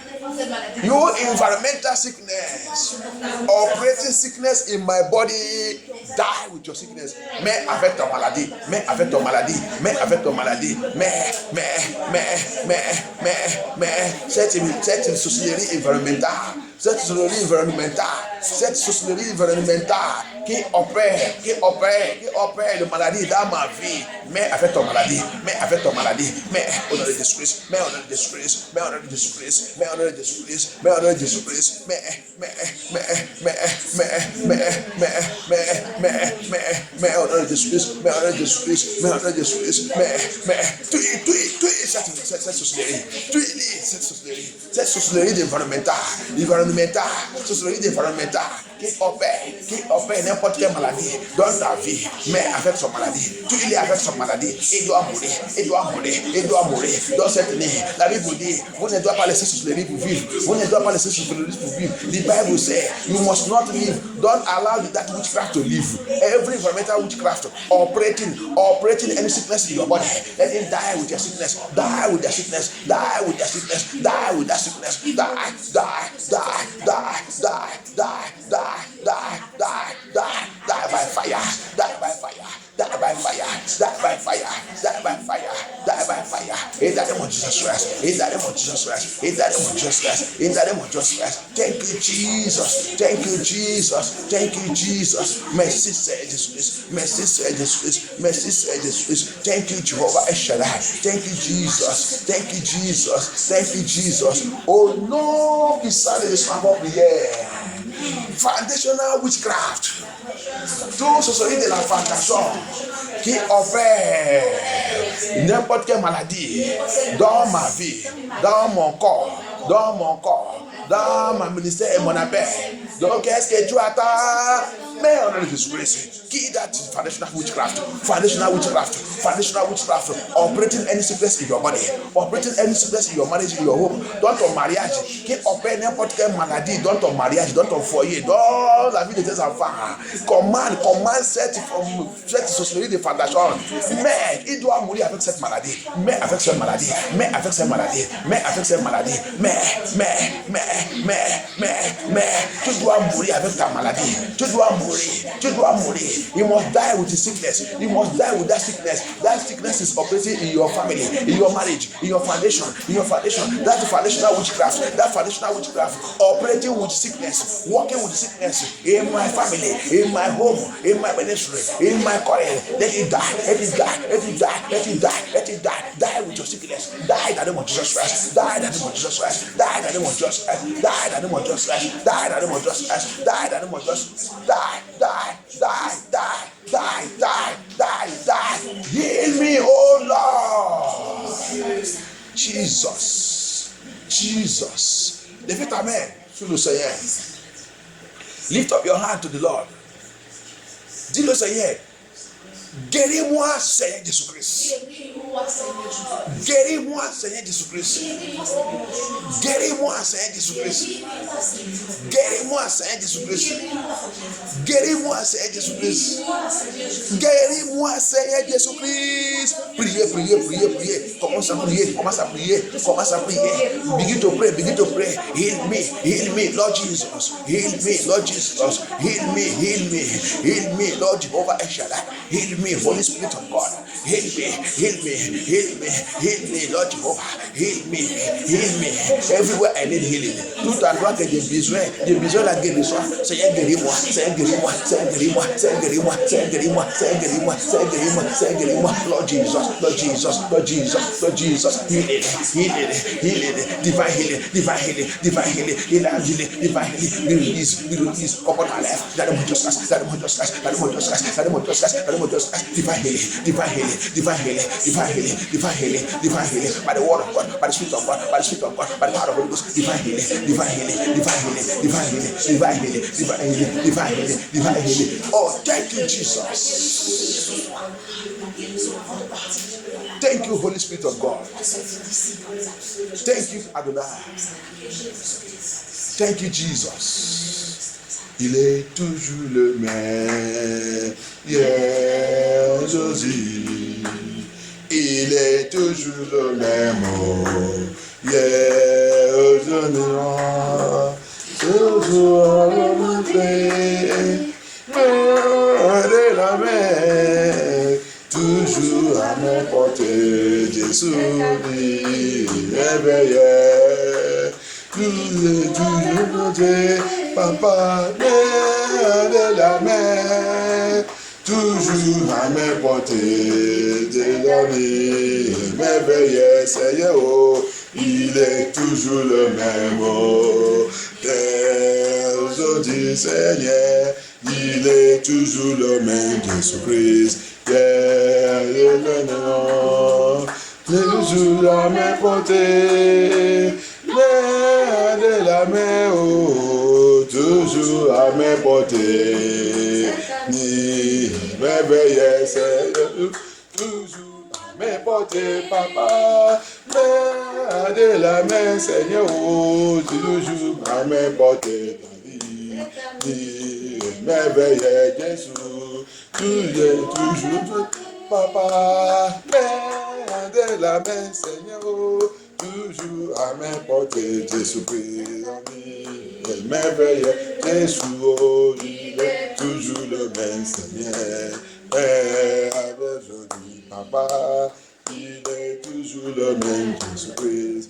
you environmental sickness, operating sickness in my body, die with your sickness. Mais avec ta maladie, mais avec ton maladie, mais avec ton maladie, mais cette sorcellerie environnementale, cette sorcellerie environnementale qui opère de maladie dans ma vie, mais avec ton maladie, mais avec ton maladie, mais on a le disgrace, mais on a le disgrace, mais on a le disgrace, mais on a le disgrace, mais on a le disgrace, mais on a le disgrace, mais on a le disgrace, mais on a le disgrace, mais tu es cette sorcellerie, tu es cette sorcellerie environnementale, sorcellerie environnementale qui opère n'importe quelle maladie dans ta vie, mais avec son maladie, tu es avec son maladie, il doit mourir dans cette nuit. La Bible vous dit, vous ne devez pas laisser sorcellerie pour vivre, vous ne devez pas laisser sorcellerie pour vivre. The Bible says, you must not live, don't allow that witchcraft to live. Every environmental witchcraft operating any sickness in your body, let it die with your sickness, die with your sickness, die with your sickness, die with that sickness, die by fire, die by fire, die by fire, die by fire, die by fire, die by fire. In the name of Jesus Christ, in the name of Jesus Christ, in the name of Jesus Christ, in the name of Jesus Christ. Thank you, Jesus. Thank you, Jesus. Thank you, Jesus. Merci, Seigneur Jésus-Christ. Merci, Seigneur Jésus-Christ. Merci, Seigneur Jésus-Christ. Thank you, Jehovah Shaddai. Thank you, Jesus. Thank you, Jesus. Thank you, Jesus. Oh non, qui s'allait de sa prière. Foundational witchcraft. Tout ce serait de la fondation qui opère n'importe quelle maladie dans ma vie, dans mon corps, dans mon ministère et mon appel. Donc, qu'est-ce que tu attends? Mais on a le disgrace. Qui that foundational witchcraft? Foundational witchcraft. Operating any sickness in your body, operating any sickness in your marriage, in your home, dans ton mariage, qui opère n'importe quelle maladie dans ton mariage, dans ton foyer, dans la vie de tes enfants. Commande cette sorcellerie de fondation. Mais il doit mourir avec cette maladie. Mais avec cette maladie. Tu dois mourir avec ta maladie. Tu dois mourir. You must die with the sickness. You must die with that sickness. That sickness is operating in your family, in your marriage, in your foundation. That's the foundational witchcraft. Operating with sickness, working with sickness in my family, in my home, in my ministry, in my career. Let it die. Die with your sickness. Die in the name of Jesus Christ. Die in the name of Jesus Christ. Die in the name of Jesus Christ. Die in the name of Jesus Christ. Die in the name of Jesus Christ. Die in the name of Jesus Christ. Die. Heal me, oh Lord. Jesus. Lève ta main sur le Seigneur. Lift up your hand to the Lord. Dis-le Seigneur. Guéris-moi, Seigneur Jésus-Christ. Guéris-moi, Seigneur Jésus-Christ. Guéris-moi, Seigneur Jésus-Christ. Guéris-moi, Seigneur Jésus-Christ. Guéris-moi, Seigneur Jésus-Christ. Guéris-moi, Seigneur Jésus-Christ. Priez. Commence à prier. Begin to pray. Heal me, Lord Jesus. Heal me, Lord Jehovah Shaddai. Heal me, Holy Spirit of God. Heal me, Lord Jehovah. Heal me. Everywhere I need healing. Tout endroit que j'ai besoin la guérison. Seigneur, guéris-moi. Lord Jesus. Healing. Divine healing. Be released upon our life. That we just ask. Divine healing. By the word of God, by the Spirit of God, by the power of the Holy Ghost. Divine healing. Oh, thank you, Jesus. Thank you, Holy Spirit of God. Thank you, Adonai. Thank you, Jesus. Il est toujours le même. Yeah, Josie. Il est toujours le même. Yeah, Josie. Toujours à remonter. De la mer. Toujours à m'emporter. Jésus, éveillé. Toujours monter. Papa, de la mer, toujours à m'emporter, de la vie, m'éveiller, Seigneur, il est toujours le même. Aujourd'hui, Seigneur, il est toujours le même, Jésus-Christ, toujours à m'emporter, de la mer, toujours à m'emporter, ni m'éveiller, Seigneur, toujours à m'emporter, Papa, de la main, Seigneur, toujours à m'emporter, ni m'éveiller, Jésus, toujours, Papa, de la main, Seigneur, toujours à m'emporter, Jésus-Christ, elle m'éveille, Jésus, il est toujours le même Seigneur. Avec joli papa, il est toujours le même Jésus-Christ.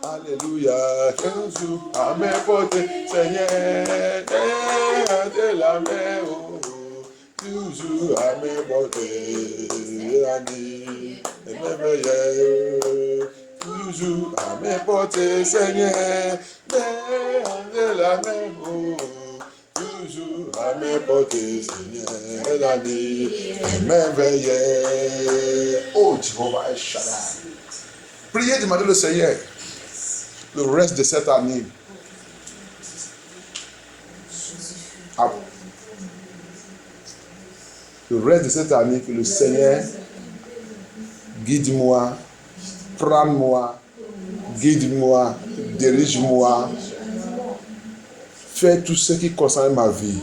Alléluia, Jésus, à m'emporter, Seigneur, de la mer, toujours à m'emporter, elle m'éveille. Toujours à m'emporter, Seigneur, de la même eau. Toujours à m'emporter, Seigneur, la vie, m'éveiller. Oh, Jéhovah Shaddai. Priez, demandez le Seigneur le reste de cette année. Le reste de cette année, que le Seigneur guide-moi. Prends-moi, guide-moi, dirige-moi, fais tout ce qui concerne ma vie.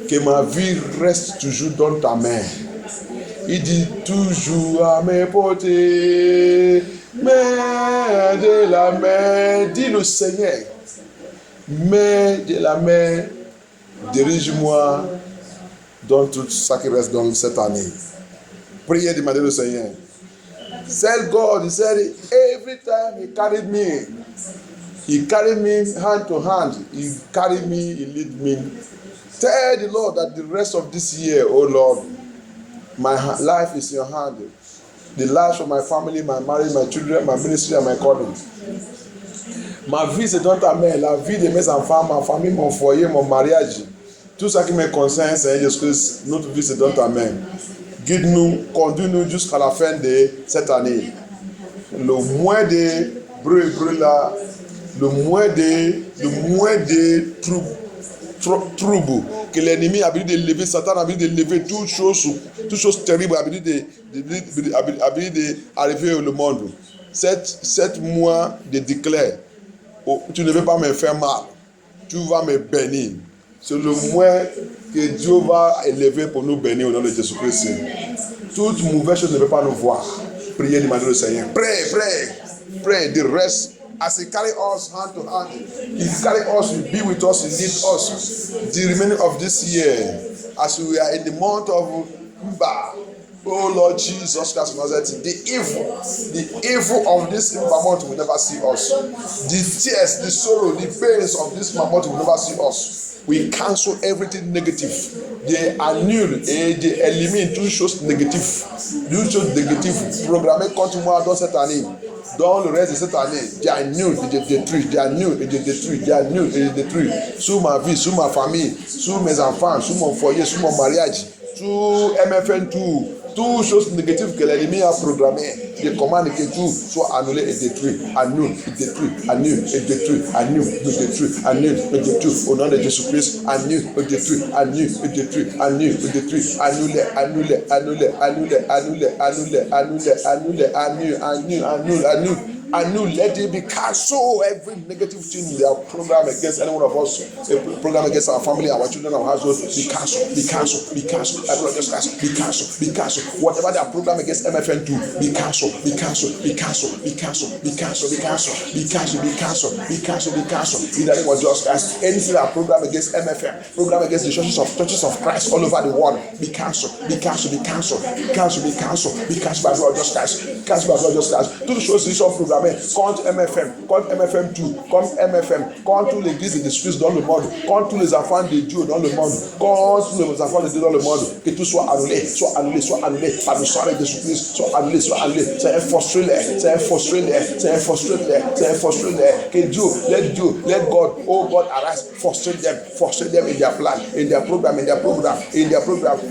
Que ma vie reste toujours dans ta main. Il dit toujours à m'emporter, mais de la main, dit le Seigneur, mais de la main, dirige-moi dans tout ce qui reste dans cette année. Priez, demandez le Seigneur. Said God, he said, every time he carried me hand to hand, he carried me, he lead me. Tell the Lord that the rest of this year, oh Lord, my life is in your hand. The lives of my family, my marriage, my children, my ministry and my calling. Ma vie, c'est dans ta main. La vie de mes enfants, ma famille, mon foyer, mon mariage. Tout ça qui me concerne, Seigneur Jésus-Christ, notre vie, c'est dans ta main. Guide-nous, conduis-nous jusqu'à la fin de cette année. Le moins de bruit là, le moins de troubles que l'ennemi a habitué de lever, Satan a habitué de lever toutes choses terribles, a habitué d'arriver au monde. 7 mois de déclare, oh, tu ne veux pas me faire mal, tu vas me bénir. C'est le moins que Dieu va élever pour nous bénir au nom de Jésus-Christ. Toute mauvaise chose ne peut pas nous voir. Priez, demandez le Seigneur. Pray. The rest, as He carry us hand to hand, He carry us, He be with us, He lead us. The remaining of this year, as we are in the month of Mba, oh Lord Jesus Christ, the evil of this month will never see us. The tears, the sorrow, the pains of this month will never see us. We cancel everything negative. They annule et they éliminent toutes choses négatives. Toutes choses négatives programmées contre moi dans cette année. Dans le reste de cette année, they annule et they détruisent. They annule et they détruisent. They annule et they détruisent. Sur ma vie, sur ma famille, sur mes enfants, sur mon foyer, sur mon mariage, sur MFN tout. Toutes choses négatives que l'ennemi a programmées, des commandes que tout soit annulé et détruit, annule et détruit, annule et détruit, annule et détruit, annule et détruit, au nom de Jésus-Christ, annule et détruit, annule et détruit, annule et détruit, annule, annule, annule, annule, annule, annule, annule, annule, annule, annule, annule, annule, anew. Let it be cancelled. Every negative thing they have programmed against any one of us, a program against our family, our children, our household, be cancelled, be cancelled, be cancelled. I will just cancel, be cancelled, be cancelled. Whatever they have programmed against MFN do, be cancelled, be cancelled, be cancelled, be cancelled, be cancelled, be cancelled, be cancelled, be cancelled, be cancelled, be cancelled. In the name of Jesus Christ, anything that program against MFM, program against the churches of Christ all over the world, be cancelled, be cancelled, be cancelled, be cancelled, be cancelled, be cancelled by the Lord Jesus Christ, cancelled by the Lord Jesus Christ. Tout le chose sur programme, contre MFM, contre MFM2, contre MFM, contre toute l'église de Jésus dans le monde, contre tous les enfants de Dieu dans le monde, contre tous les enfants de Dieu dans le monde, que tout soit annulé, soit annulé, soit annulé par le sang de Jésus-Christ, soit annulé, soit annulé. C'est un frustré, c'est un frustré, c'est un frustré, c'est un frustré. Que Dieu, let God, oh God, arise, frustrate them in their plan, in their program, in their program.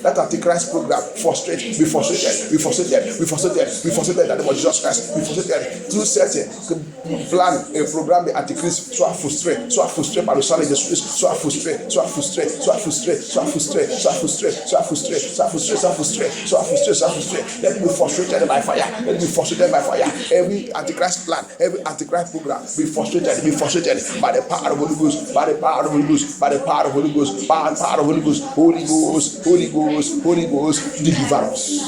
That Antichrist program, frustrate, be frustrated, be frustrated, be frustrated, be frustrated. That the Lord Jesus Christ, be frustrated. Through certain plan, a program, the Antichrist, soit frustré par le sang de Jésus-Christ, soit frustré. Let me be frustrated by fire. Let me be frustrated by fire. Every Antichrist plan, every Antichrist program, be frustrated by the power of Holy Ghost, by the power of Holy Ghost, by the power of Holy Ghost, by the power of Holy Ghost, Holy Ghost, deliver us.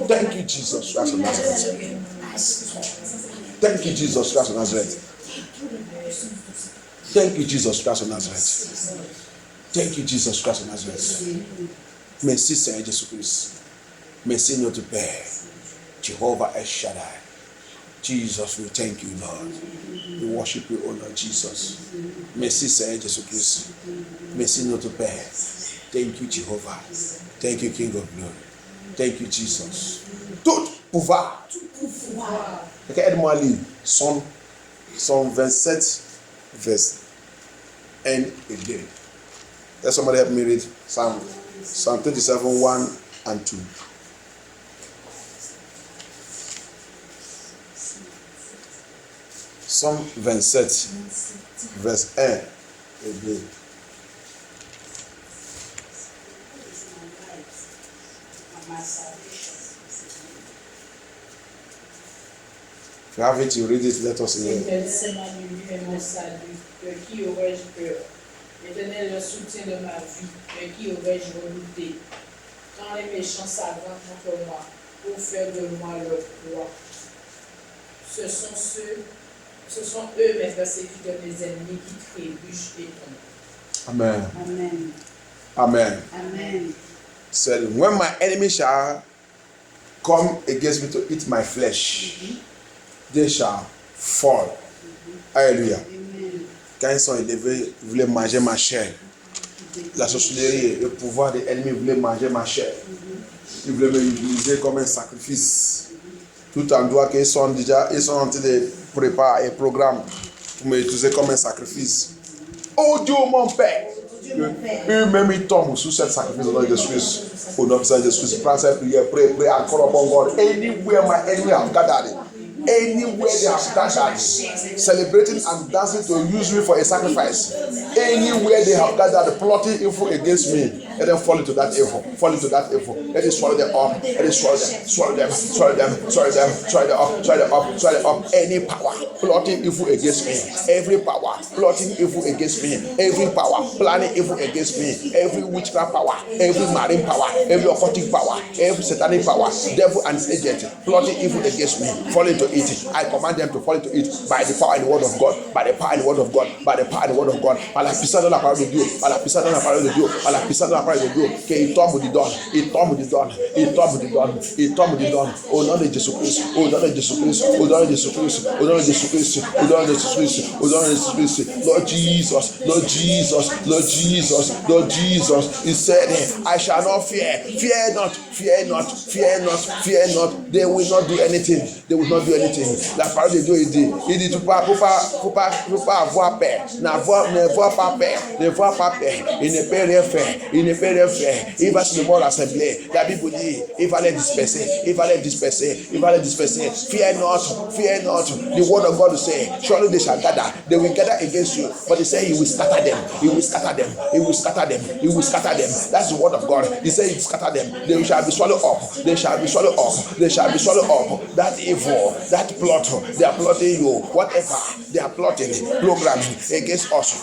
Thank you, Jesus Christ of Nazareth. Thank you, Jesus Christ of Nazareth. Thank you, Jesus Christ of Nazareth. Thank you, Jesus Christ of Nazareth. Merci, Seigneur Jésus-Christ. Merci, notre Père. Jehovah El Shaddai. Jesus, we thank you, Lord. We worship you, O Lord Jesus. Merci, Seigneur Jésus-Christ. Merci, notre Père. Thank you, Jehovah. Thank you, King of Glory. Thank you, Jesus. Tout pouvoir. Aide-moi à lire Psalm 27, verse 1 et 2. Let somebody help me read Psalm 27, 1 and 2. Psalm 27, verse 1 et 2. If you have it, you read it, let us hear. C'est ma lumière et mon salut. De qui aurais-je peur? L'Éternel est le soutien de ma vie. De qui aurais-je redouté? Quand les méchants s'avancent contre moi pour faire de moi leur proie. Ce sont eux mes persécuteurs, mes ennemis qui trébuchent et tombent. Amen. Amen. Amen. Amen. Said, when my enemy shall come against me to eat my flesh, they shall fall. Alléluia. Quand ils sont élevés, ils voulaient manger ma chair. La sorcellerie, le pouvoir des ennemis voulaient manger ma chair. Ils voulaient me utiliser comme un sacrifice. Tout en droit qu'ils sont déjà, ils sont en train de préparer un programme pour me utiliser comme un sacrifice. Oh Dieu, mon Père! Eux-mêmes, ils tombent sous cette sacrifice au nom de Jésus. Au nom de Jésus, prends cette prière, pray encore upon God. Anywhere my enemy have gathered, anywhere they have gathered, celebrating and dancing to use me for a sacrifice, anywhere they have gathered, plotting evil against me, let them fall into that evil. Fall into that evil. Let it swallow them up. Let it swallow them. Swallow them. Swallow them. Swallow them. Swallow them up. Swallow them up. Swallow them up. Any power plotting evil against me. Every power plotting evil against me. Every power planning evil against me. Every witchcraft power. Every marine power. Every occultic power. Every satanic power. Devil and his agent plotting evil against me. Fall into it. I command them to fall into it by the power and the word of God. By the power and the word of God. By the power and the word of God. Par la puissance de la parole de Dieu. Par la puissance de la parole de Dieu. Par la puissance de la parole de Dieu. Qu'il tombe du don. Il tombe du don. Il tombe du don. Il tombe du don. Au nom de Jésus-Christ. Au nom de Jésus-Christ. Au nom de Jésus-Christ. Au nom de Jésus-Christ. Au nom de Jésus-Christ. Au nom de Jésus-Christ. Lord Jesus. Lord Jesus. Lord Jesus. Lord Jesus. He said, I shall not fear. Fear not. Fear not. Fear not. Fear not. They will not do anything. They will not do anything. La parole de Dieu, il dit, faut pas avoir peur. Ne voir pas peur. Ne voir pas peur. Il ne peut rien faire. Il ne peut rien faire. Il va se lever à l'assemblée. La Bible dit, il va les disperser. Il va les disperser. Il va les disperser. Fear not. Fear not. The word of God say, surely they shall gather. They will gather against you. But he said he will scatter them. He will scatter them. He will scatter them. He will scatter them. That's the word of God. He said he will scatter them. They shall be swallowed up. They shall be swallowed up. They shall be swallowed up. That evil, that plot, they are plotting you. Whatever they are plotting, programming against us.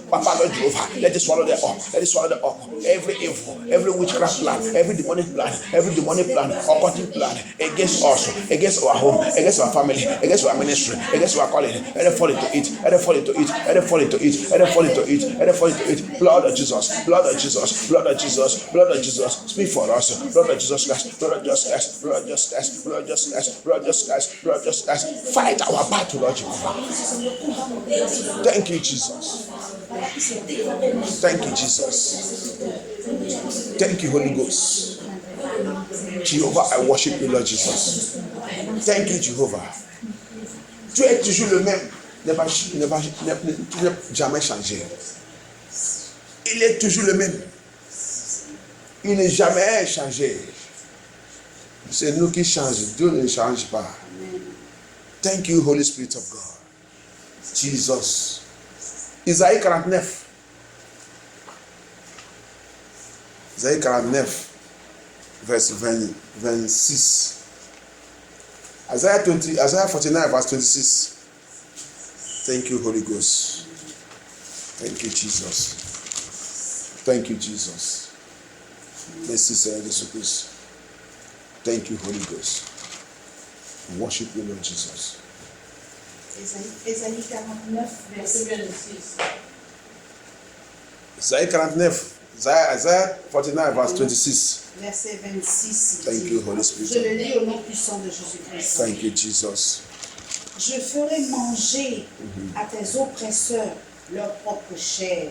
Papa Lord Jehovah, let it swallow them up. Let it swallow them up. Every evil, every witchcraft plan, every demonic plan, occultic plan against us, against our home, against our family, against our ministry, against our calling. Let it fall into it. Let it fall into it. Let it fall into it. Let it fall into it. Let it fall into it. Blood of Jesus. Blood of Jesus. Blood of Jesus. Blood of Jesus. Speak for us. Blood of Jesus Christ. Blood of Jesus Christ. Blood of Jesus Christ. Blood of Jesus Christ. Blood of Jesus Christ. Blood of Jesus Christ. Fight our battle, Lord Jehovah. Thank you, Jesus. Thank you, Jesus. Thank you, Holy Ghost. Jehovah, I worship you, Lord Jesus. Thank you, Jehovah. Tu es toujours le même. Ne va jamais changer. Il est toujours le même. Il n'est jamais changé. C'est nous qui changeons. Dieu ne change pas. Thank you, Holy Spirit of God. Jesus. Isaïe 49. Isaïe 49, verse 26. Isaiah 49, verse 26. Thank you, Holy Ghost. Thank you, Jesus. Thank you, Jesus. Merci, Seigneur Jésus-Christ. Thank you, Holy Ghost. Worship you, Lord Jesus. Isaïe 49, verset 26. Isaïe 49, Isaiah 49, verse 26. Verset 26. Thank you, Holy Spirit. Je le lis au nom puissant de Jésus-Christ. Thank you, Jesus. Je ferai manger à tes oppresseurs leur propre chair.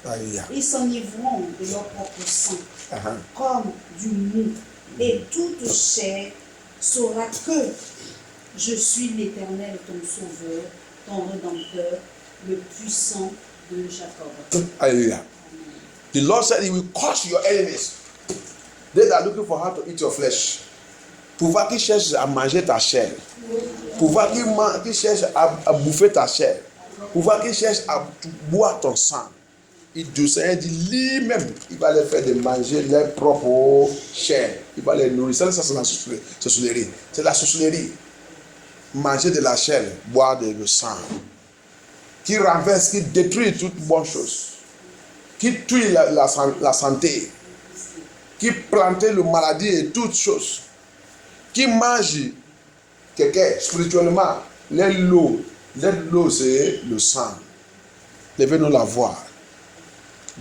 Alléluia. Ils s'enivreront de leur propre sang, Uh-huh. comme du mou. Et toute chair saura que je suis l'Éternel, ton sauveur, ton rédempteur, le puissant de Jacob. Hallelujah. The Lord said he will crush your enemies. They that are looking for how to eat your flesh. Pouvoir qui cherche à manger ta chair. Pouvoir qui cherche à bouffer ta chair. Pouvoir qui cherche à boire ton sang. Le Seigneur dit lui-même, il va les faire de manger leur propre chair. Il va les nourrir. Ça c'est la sorcellerie. C'est la sorcellerie. Manger de la chair, boire de le sang. Qui renverse, qui détruit toute bonne chose. Qui tue la santé. Qui plante la maladie et toutes choses. Qui mange quelqu'un spirituellement. L'eau, c'est le sang. Devez-nous la voir.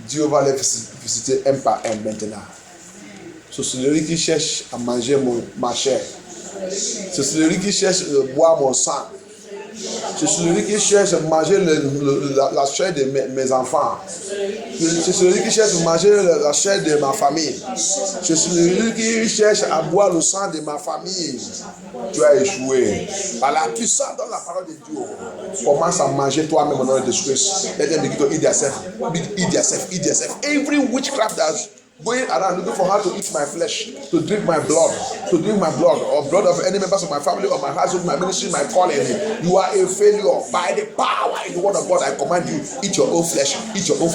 Dieu va les visiter un par un maintenant. C'est celui qui cherche à manger ma chair. C'est celui qui cherche à boire mon sang. C'est celui qui cherche à manger la chair de mes enfants. C'est celui qui cherche à manger la chair de ma famille. C'est celui qui cherche à boire le sang de ma famille. Tu as échoué. Par la puissance dans la parole de Dieu, commence à manger toi-même au nom de Jésus. Let them begin to eat yourself. Eat yourself. Eat yourself. Every witchcraft that's going around looking for how to eat my flesh, to drink my blood, or blood of any members of my family, or my household, my ministry, my calling. You are a failure. By the power in the word of God, I command you, eat your own flesh, drink your blood,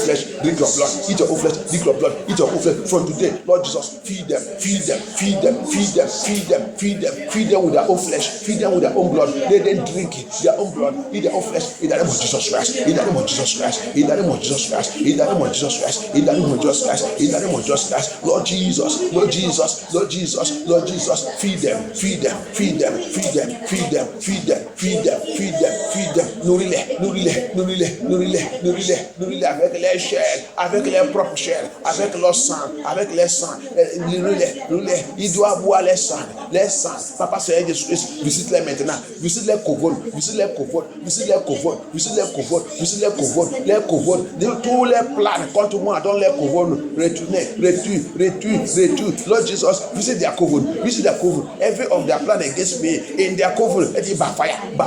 eat your own flesh, drink your blood, eat your own flesh. From today, Lord Jesus, feed them with their own flesh, feed them with their own blood. Let them drink their own blood, eat their own flesh, in the name of Jesus Christ, in the name of Jesus Christ, in the name of Jesus Christ, in the name of Jesus Christ, in the name of Jesus Christ, in the name of Jesus Christ. Lord Jesus, Lord Jesus, Lord Jesus, Lord Jesus, feed them. Nourris-les avec les chair, avec les propres chair, avec leur sang, nourris-les. Il doit boire les sangs. Papa Seigneur Jésus-Christ, visite-les maintenant, visite les covodes, tous les plans contre moi, dans les covodes, retourne. Lord Jesus, visit their coven. Every of their plan against me in their coven, let it backfire. In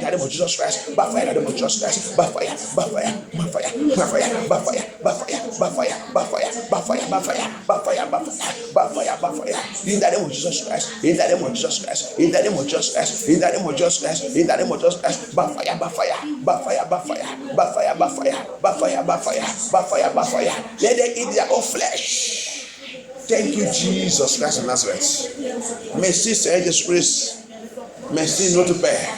the name of Jesus Christ. By fire in the name of Jesus Christ. By fire, by fire, by fire, by fire, by fire, by fire, by fire, by fire, by fire, by fire, by fire, by fire, by fire, by fire. In the name of Jesus Christ. In the name of Jesus Christ. In the name of Jesus Christ. In the name of Jesus Christ. In the name of Jesus Christ. By fire, by fire, by fire, by fire, by fire, by fire, by fire, by fire, by fire, by fire. Let them eat their own flesh. Thank you, Jesus Christ of Nazareth. Merci, Seigneur Jésus-Christ. Merci, notre Père.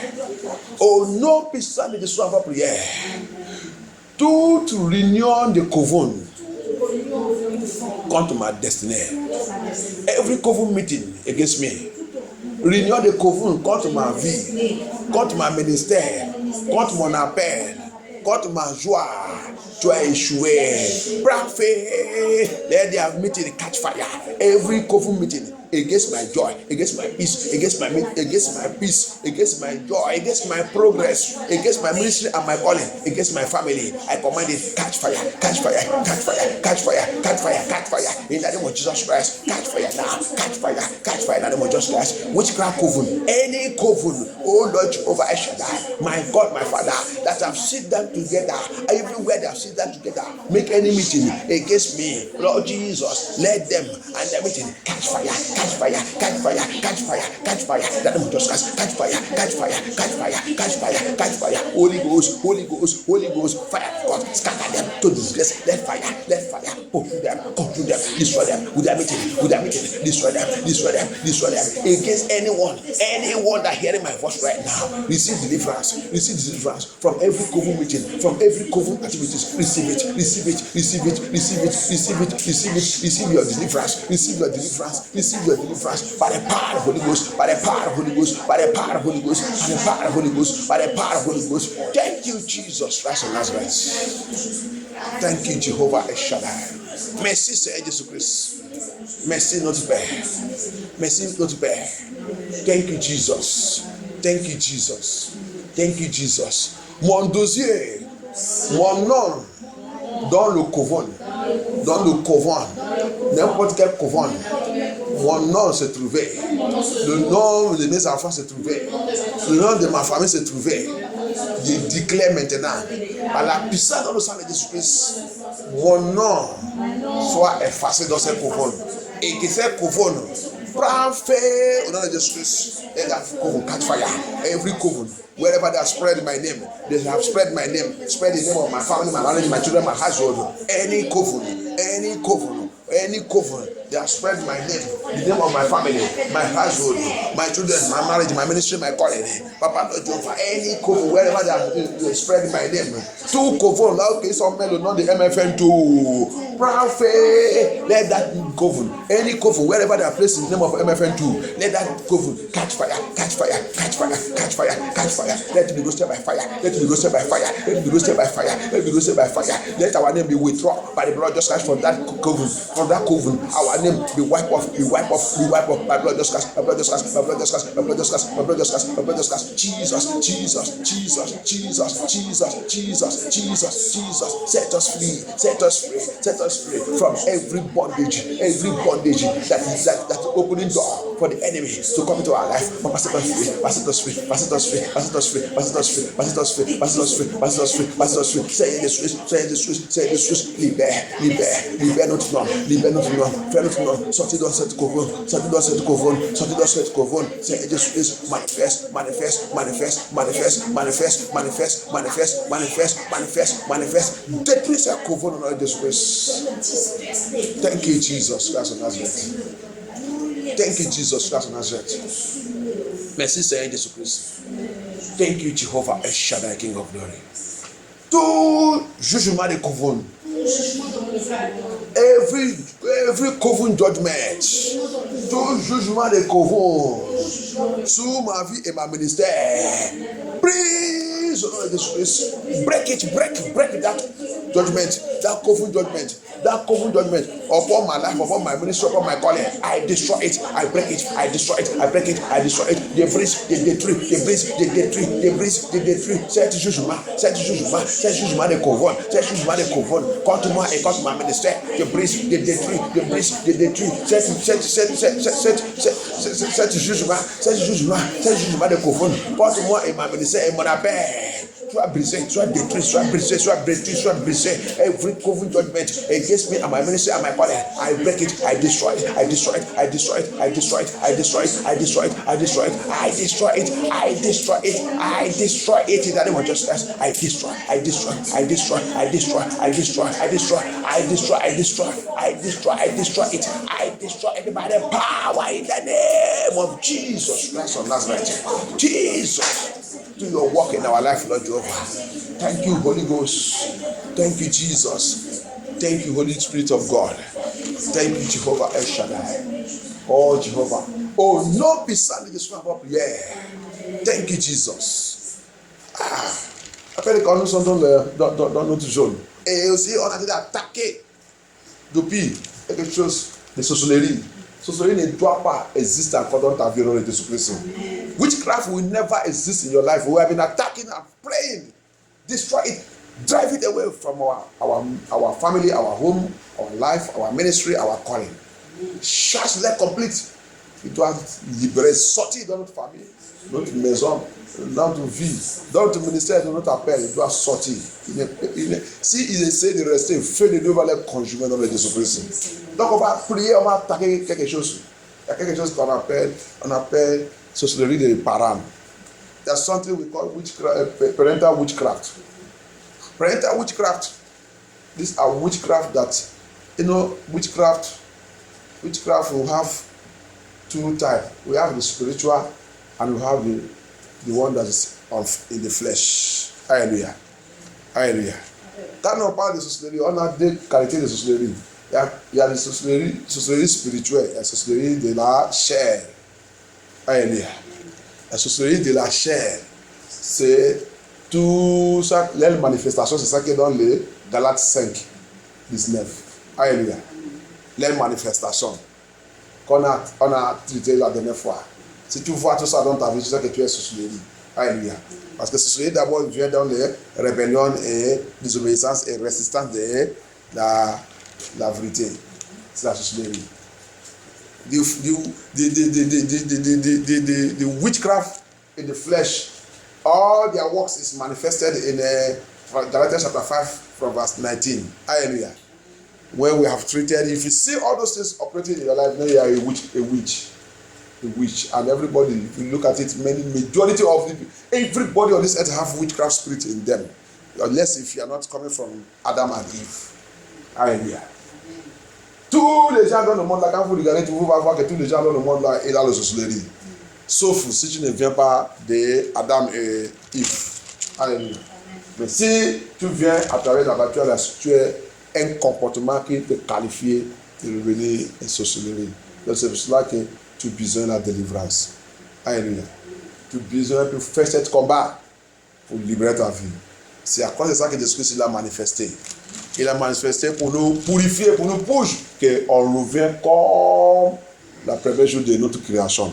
Au nom puissant de Jésus, on va prier. Toute réunion de coven contre ma destinée. Every coven meeting against me. Réunion de coven contre ma vie, contre ma ministère, contre mon appel, contre ma joie. Tu as échoué. Prophet, let their meeting catch fire. Every coven meeting against my joy, against my peace, against my peace, against my joy, against my progress, against my ministry and my calling, against my family. I command it, catch fire, catch fire, catch fire, catch fire, catch fire, catch fire. In the name of Jesus Christ, catch fire now, catch fire, catch fire. In the name of Jesus Christ, witchcraft coven, any coven, oh Lord Jehovah Shaddai, my God, my Father, that have sit them together, everywhere they have sit them together, make any meeting against me, Lord Jesus, let them and the meeting catch fire. Catch fire, catch fire, catch fire, catch fire. That them just catch fire, catch fire, catch fire, catch fire, catch fire. Holy Ghost, Holy Ghost, Holy Ghost, fire God, scatter them to disgrace. Let fire, consume them, destroy them with their meeting, destroy them, destroy them, destroy them. Against anyone that hearing my voice right now, receive deliverance from every coven meeting, from every coven activities. Receive it, receive it, receive it, receive it, receive it, receive it, receive your deliverance, receive your deliverance, receive your deliverance by the power of Holy Ghost, by the power of Holy Ghost, by the power of Holy Ghost, by the power of Holy Ghost, by the power of Holy Ghost. Thank you, Jesus Christ of Nazareth. Thank you, Jehovah Shaddai. Merci, Seigneur Jésus-Christ. Merci, notre Père. Merci, notre Père. Thank you, Jesus. Thank you, Jesus. Thank you, Jesus. Mon dossier, mon nom dans le coven, n'importe quel coven, mon nom se trouvait, le nom de mes enfants se trouvait, le nom de ma famille se trouvait. Je déclare maintenant, par la puissance dans le sang de Jésus-Christ, mon nom soit effacé dans ce coven et que ce coven prend feu au nom de Jésus-Christ. Let that coven catch fire. Every coven, wherever they have spread my name, they have spread my name, spread the name of my family, my marriage, my children, my household. Any coven, they have spread my name, the name of my family, my household, my children, my marriage, my ministry, my calling. Papa, Lord Jehovah, any coven, wherever they have spread my name. Two coven, là, okay, some men not the MFN2. Prophet, let that coven, any coven, wherever they are placed in the name of MFN2, let that coven catch fire, catch fire, catch fire, catch fire, catch fire. Let it be roasted by fire, let it be roasted by fire, let it be roasted by fire, let it be roasted by fire. Let our name be withdrawn by the blood just Christ from that coven, our name be wiped off, by blood just Christ, by blood just Christ, by blood just Christ, by blood just Christ, by blood just Christ, by blood just Christ. Jesus, Jesus, Jesus, Jesus, Jesus, Jesus, Jesus, Jesus, set us free, set us free, set us free from every bondage that opening door for the enemy to come into our life. Papa, set us free, set us free, set us free, set us free, set us free, set us free, set us free, set us free, set us free. Say this truth, say this truth, say this truth. Libère notre nom, libère notre nom, fais notre nom. Sortez dans cette couvre, sortez dans cette couvre, sortez dans cette couvre. Say this truth, manifeste, manifeste, manifeste, manifeste, manifeste, manifeste, manifeste, manifeste, manifeste, manifeste. Détruis cette couvre dans notre Jésus-Christ. Thank you, Jesus Christ of Nazareth. Thank you, Jesus Christ of Nazareth. Merci, Seigneur Jésus-Christ. Thank you, Jehovah El Shaddai, King of Glory. Tout jugement de coven, every coven judgment, tout jugement de coven sur ma vie et ma ministère, please, break that judgment, that coven judgment upon my life, upon my ministry, upon my calling. I destroy it, I break it, I destroy it, I break it, I destroy it. They brise, they détruit. Cet jugement de coven, contre moi et contre ma ministère, je brise, je détruis, je brise, je détruis. Cet jugement de couvre, porte-moi et ma ministère et mon appel. Soit brisé, soit détruit, soit brisé, soit détruit, soit brisé. Every covenant judgment against me and my ministry and my body, I break it, I destroy it, I destroy it, I destroy it, I destroy it, I destroy it, I destroy it, I destroy it, I destroy it, I destroy it, I destroy it in the name of Jesus. I destroy, I destroy, I destroy, I destroy, I destroy, I destroy, I destroy, I destroy, I destroy, I destroy it, I destroy it by the power in the name of Jesus Christ of Nazareth. Jesus. Do your work in our life, Lord Jehovah. Thank you, Holy Ghost. Thank you, Jesus. Thank you, Holy Spirit of God. Thank you, Jehovah El Shaddai. Oh, Jehovah. Oh, no peace and the swamp up. Yeah. Thank you, Jesus. Après les canons sont dans notre zone. Et aussi, on a été attaqué depuis quelque chose de sorcellerie. Sorcellerie ne doit pas exister encore dans ta vie, dans le Jésus-Christ. Witchcraft will never exist in your life. We have been attacking and praying. Destroy it. Drive it away from our family, our home, our life, our ministry, our calling. Chasse-les complete. Il doit libérer, sortir dans notre famille, notre maison, dans notre vie, dans notre ministère, dans notre appel. Il doit sortir. S'il essaie de rester, feu de Dieu va les conjurer dans le Jésus-Christ. Donc on va prier, on va attaquer quelque chose. Il y a quelque chose qu'on appelle sorcellerie de parents. There's something we call parental witchcraft. Parental witchcraft. These are witchcraft that, witchcraft will have two types. We have the spiritual and we have the one that is in the flesh. Hallelujah. Hallelujah. Quand on parle de sorcellerie, on a deux qualités de sorcellerie. Il y a la sorcellerie spirituelle, la sorcellerie de la chair. Alléluia. La sorcellerie de la chair, c'est tout ça, les manifestations, c'est ça qui est dans les Galates 5, 19. Alléluia. Les manifestations qu'on a traitées la dernière fois. Si tu vois tout ça dans ta vie, tu sais que tu es sorcellerie. Alléluia. Parce que sorcellerie d'abord vient dans les rébellions et désobéissance et résistance de la vérité. C'est la sorcellerie. The witchcraft in the flesh, all their works is manifested in Galatians chapter 5 from verse 19. Hallelujah. When we have treated, if you see all those things operating in your life, then you are a witch. And everybody, if you look at it, majority of everybody on this earth have witchcraft spirit in them. Unless if you are not coming from Adam and Eve. Hallelujah. Tous les gens dans le monde là, quand vous regardez, vous allez voir que tous les gens dans le monde là, ils ont la sorcellerie. Sauf si tu ne viens pas de Adam et Eve. Alléluia. Mais si tu viens à travers la nature, là, tu as un comportement qui te qualifie de revenir en sorcellerie. Donc c'est pour cela que tu as besoin de la délivrance. Alléluia. Tu as besoin de faire ce combat pour libérer ta vie. C'est à cause de ça que Jésus-Christ l'a manifesté. Il a manifesté pour nous purifier, pour nous pousser, qu'on revient comme la première jour de notre création.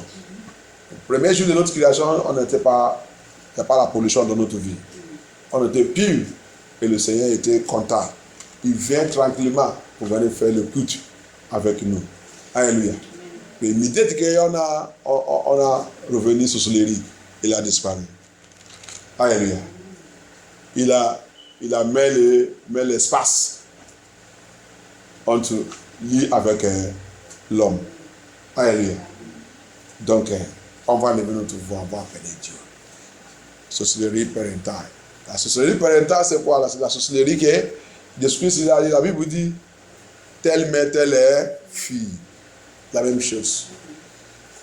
Le premier jour de notre création, il n'y a pas la pollution dans notre vie. On était pur et le Seigneur était content. Il vient tranquillement pour venir faire le culte avec nous. Alléluia. Mais immédiatement qu'on a revenu sur sorcellerie, il a disparu. Alléluia. Il a mis l'espace entre lui avec l'homme. Alléluia. Donc, on va lever notre voix, on va appeler Dieu. Sorcellerie parentale. La sorcellerie parentale, c'est quoi? C'est la sorcellerie qui est, la Bible dit, telle mère, telle est fille. La même chose.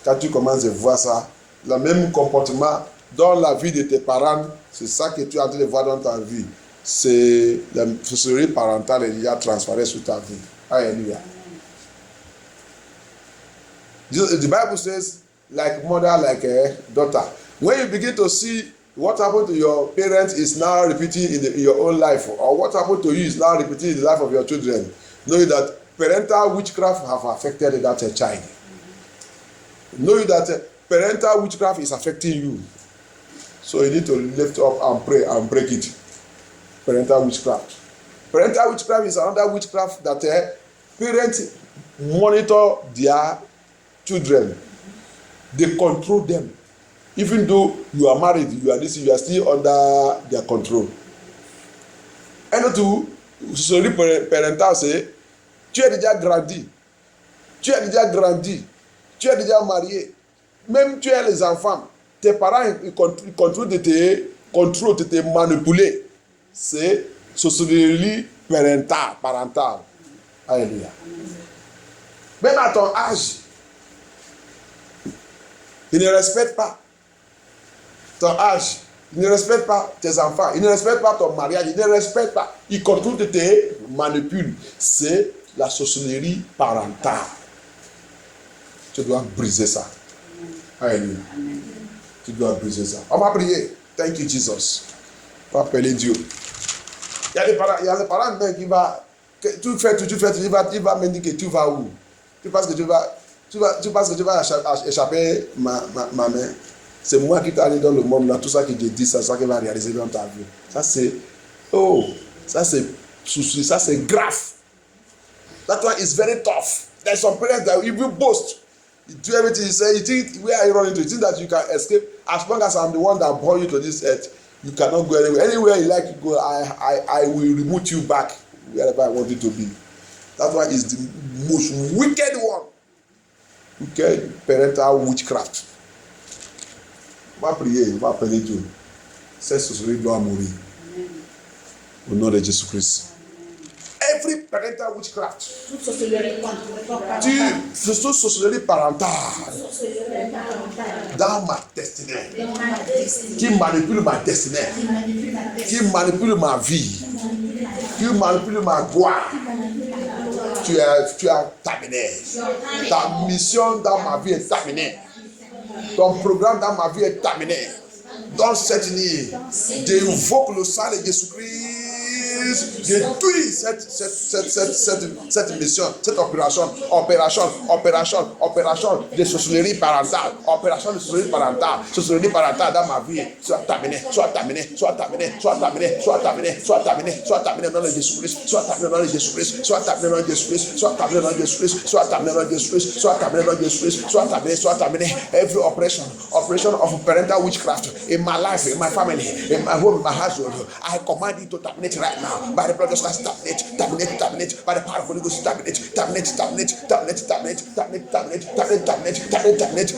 Quand tu commences à voir ça, le même comportement dans la vie de tes parents, c'est ça que tu es en train de voir dans ta vie. C'est la sorcellerie parentale et il a transféré sur ta vie. Alléluia. The Bible says, like mother, like a daughter. When you begin to see what happened to your parents is now repeating in your own life, or what happened to you is now repeating in the life of your children, know that parental witchcraft have affected that child. Know that parental witchcraft is affecting you. So you need to lift up and pray and break it. Parental witchcraft. Parental witchcraft is another witchcraft that parents monitor their children. They control them. Even though you are married, you are still under their control. Un autre souris parental, c'est tu es déjà grandi, tu es déjà marié, même tu es les enfants, tes parents ils contrôlent de te manipuler. C'est sorcellerie parentale. Alléluia. Même à ton âge, ils ne respectent pas ton âge. Ils ne respectent pas tes enfants. Ils ne respectent pas ton mariage. Ils ne respectent pas. Ils contrôlent de te manipulent. C'est la sorcellerie parentale. Tu dois briser ça. Alléluia. Tu dois briser ça. On va prier. Thank you, Jesus. On va appeler Dieu. Il y a les parents qui vont. Tu fais, il va me dire que tu vas où? Tu penses que tu vas échapper ma main? C'est moi qui t'ai allé dans le monde, là, tout ça qui te dit, c'est ça qui va réaliser dans ta vie. Ça c'est souci, ça c'est grave. That one is very tough. There's some parents that if you boast, you do everything you say, you think, where are you running to? You think that you can escape? As long as I'm the one that brought you to this earth, you cannot go anywhere. Anywhere you like to go, I will remove you back wherever I want you to be. That one is the most wicked one. Wicked parental witchcraft. On va prier, on va appeler Dieu. Cette sorcellerie doit mourir. Au nom de Jésus-Christ. Every parental witchcraft. Toute sorcellerie parentale. Dans ma destinée. Qui manipule ma destinée. Qui manipule ma vie. Qui manipule ma gloire. Tu as terminé. Ta mission dans ma vie est terminée. Ton programme dans ma vie est terminé. Dans cette nuit, j'invoque le sang de Jésus-Christ. Détruis cette mission, cette opération de sorcellerie parentale. Opération de sorcellerie parentale dans ma vie. Soit terminé dans le Jésus-Christ. Soit terminé dans le Jésus-Christ. Soit terminé dans le Jésus-Christ. Soit terminé dans le Jésus-Christ. Soit terminé dans le Jésus-Christ. Soit terminé dans le Jésus-Christ. Soit terminé. Every operation of parental witchcraft in my life, in my family, in my home, in my household, I command you to terminate right now. By the blood of Jesus, terminate. By the power of Holy Ghost, terminate.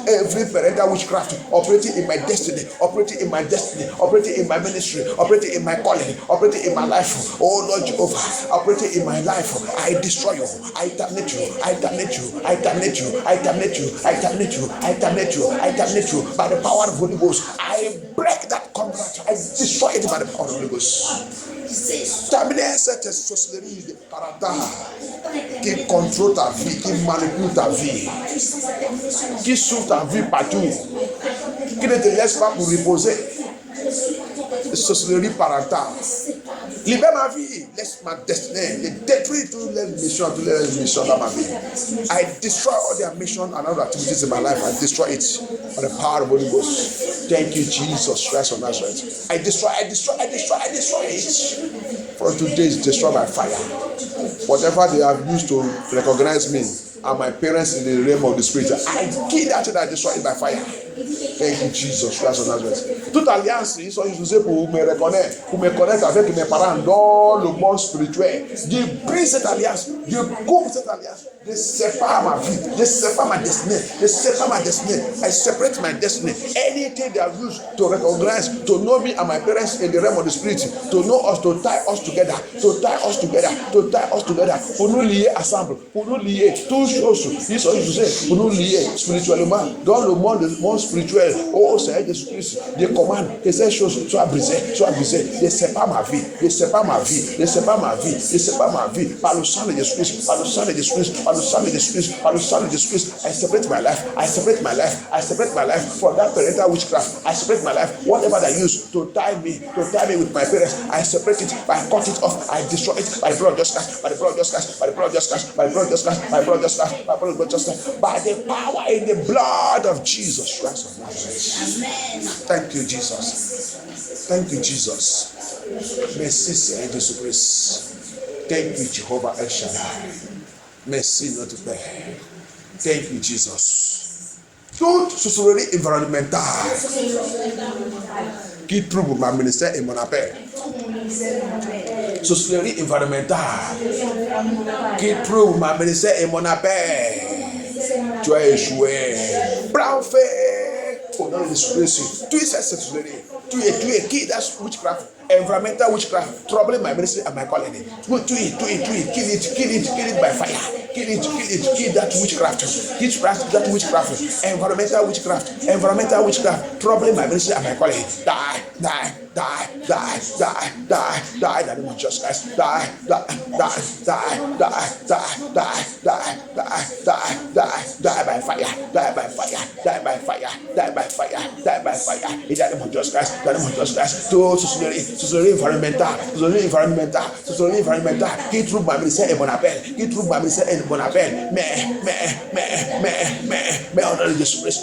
Every parental witchcraft operating in my destiny, operating in my ministry, operating in my calling, operating in my life. Oh Lord Jehovah, operating in my life, I destroy you. I terminate you. By the power of Holy Ghost, I break that contract. I destroy it by the power of Holy Ghost. Terminer cette sorcellerie parentale qui contrôle ta vie, qui manipule ta vie, qui souffre ta vie partout, qui ne te laisse pas pour reposer. Sorcellerie parentale. Libère ma vie, laisse ma destinée, détruis toutes les missions dans ma vie. I destroy all their missions and other activities in my life. I destroy it by the power of the Holy Ghost. Thank you, Jesus Christ of Nazareth. I destroy it. For today is destroyed by fire. Whatever they have used to recognize me and my parents in the realm of the spirit, I kill that and I destroy it by fire. Thank you, Jesus Christ of Nazareth. Toute alliance, ils sont utilisés pour me connaître avec mes parents dans le monde spirituel. Dieu brise cette alliance, Dieu coupe cette alliance. Je sépare ma vie, je sépare ma destinée. I separate my destiny. Anything they have used to recognize, to know me and my parents in the realm of the spirit, to know us, to tie us together, pour nous lier ensemble, pour nous lier, toutes choses, ils sont utilisés pour nous lier spirituellement dans le monde spirituel. Oh Seigneur Jésus-Christ, je commande que ces choses soient brisées. Je sépare ma vie, par le sang de Jésus-Christ, par le sang de Jésus-Christ. I separate my life from that parental witchcraft. I separate my life, whatever they use to tie me with my parents. I separate it, I cut it off, I destroy it by the blood of Jesus, by the power in the blood of Jesus Christ of Nazareth. Amen. Thank you, Jesus. Merci, Seigneur Jésus-Christ. Thank you, Jehovah El Shaddai. Merci, notre Père. Thank you, Jesus. Toute sorcellerie environnementale qui trouble ma ministère et mon appel. Sorcellerie environnementale qui trouble ma ministère et mon appel. Tu as échoué. Prends fait. Au nom de Jésus, tu es cette sorcellerie. Tu es qui? That's witchcraft. Environmental witchcraft. Troubling my ministry and my calling. Kill it by fire. Kill that witchcraft. That witchcraft. Environmental witchcraft. Troubling my ministry and my calling. Die. That demon just Christ. Die by fire. It's that demon just Christ. To sorcellerie environmental. Qui trouve ma ministère et mon appel. Mais on a le Jésus-Christ.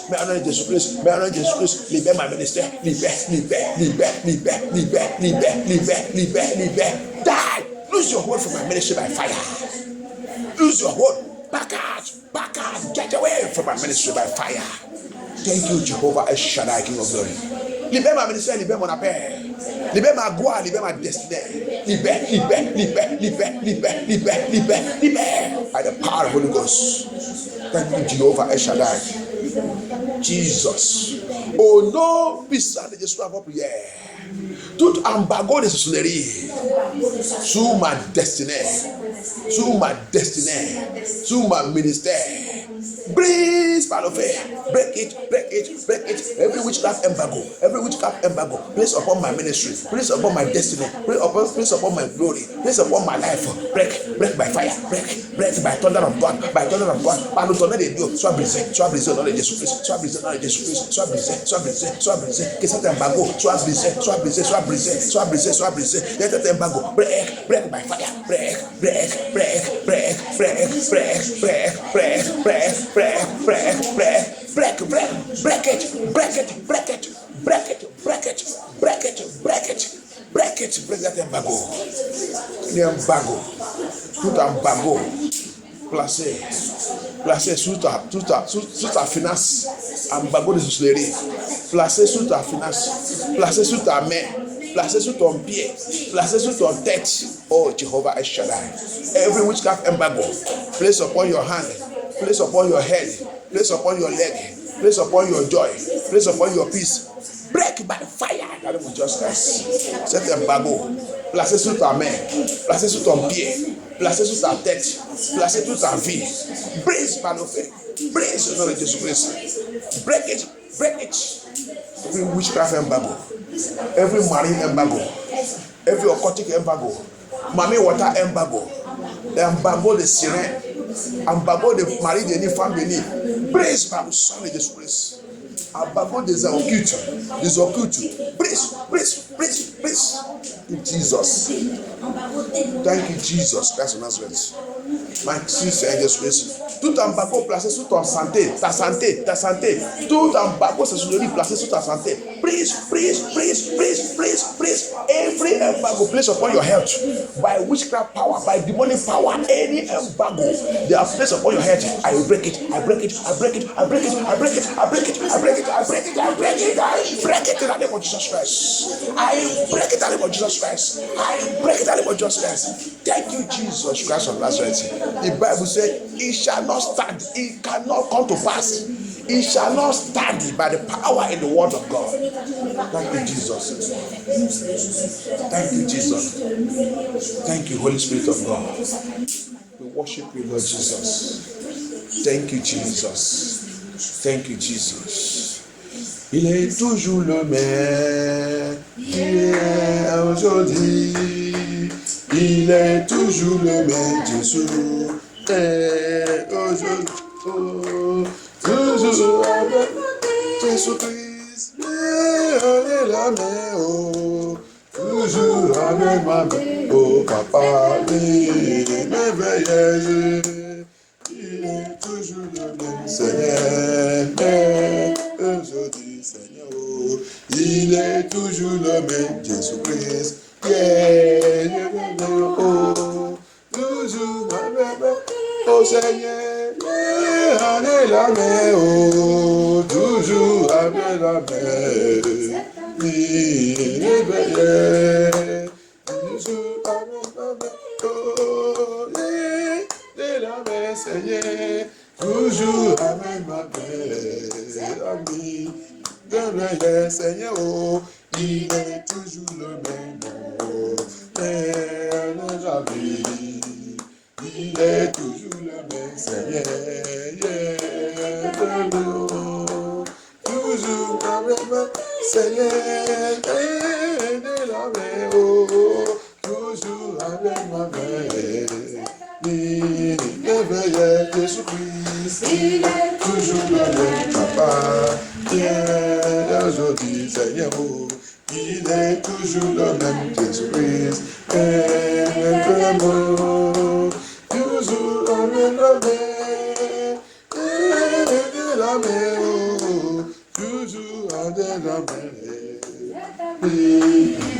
Libère ma ministère. Libère. Die. Lose your hold from my ministry by fire. Lose your hold. Back out. Get away from my ministry by fire. Thank you, Jehovah El Shaddai, King of Glory. Libère ma ministère, libère mon appel. Libère ma gloire, libère ma destinée. Libère. By the power of the Holy Ghost. Thank you, Jehovah El Shaddai. Jesus. Au nom puissant de Jésus, avant prière. Tout embargo de sorcellerie sur ma destinée, sur ma ministère. Breathe by the fire. Break it. Every witchcraft embargo, place upon my ministry, place upon my destiny, place upon my glory, place upon my life. Break by fire. Break by thunder of God. Par le tonnerre de Dieu, sois brisé au nom de Jésus-Christ. Que cet embargo soit brisé. Let cet embargo break by fire. Break it. Break that embargo. Tout embargo placé sur ta finance, embargo de sorcellerie, placé sur ta finance, placé sur ta main, placé sur ton pied, placé sur ton tête. Oh Jehovah El Shaddai, every witchcraft embargo, place upon your hand, place upon your head, place upon your leg, place upon your joy, place upon your peace. Break by fire. That will just rest. Cet embargo, placé sur ta main, placé sur ton pied, placé sur ta tête, placé sur ta vie. Brise par le feu. Brise au nom de Jésus-Christ. Break it. Every witchcraft embargo, every marine embargo, every occultic embargo, Mami water embargo, embargo de sirène, embargo de mari de ni femme de ni. Brise par le sang de Jésus-Christ. Embargo des occultes. Brise. In Jesus. Thank you, Jesus Christ of Nazareth. My Seigneur Jésus-Christ. Tout embargo placé sur ta santé. Tout embargo placé sur ta santé. Please. Every embargo placed upon your health by witchcraft power, by demonic power, any embargo they are placed upon your health, I break it. I break it in the name of Jesus Christ. I break it in the name of Jesus Christ. Thank you, Jesus Christ of Nazareth. The Bible said, it shall not stand, it cannot come to pass. It shall not stand by the power in the word of God. Thank you, Jesus. Thank you, Holy Spirit of God. We worship you, Lord Jesus. Thank you, Jesus. Il est toujours le même, hier, aujourd'hui. Il est toujours le même, Jésus. Et aujourd'hui, toujours avec Jésus-Christ. On est la main, oh, toujours avec ma main, oh papa, merveilleux. Il est toujours le même, Seigneur. Aujourd'hui, Seigneur, oh, il est toujours le même, Jésus-Christ. Oh, toujours avec ma main, oh oh Seigneur, avec la main, oh, toujours avec la main. Il est veillé, toujours avec la main, oh, de la main, Seigneur, toujours avec ma main, ami, de veillé, Seigneur, oh, il est toujours le même, oh, il est toujours le même Seigneur, toujours avec moi, Seigneur, de la main, oh, toujours avec ma main, il est Jésus-Christ, il est toujours le même Papa, hier, aujourd'hui, Seigneur, oh, il est toujours le même Jésus-Christ, toujours avec la main, toujours avec la main,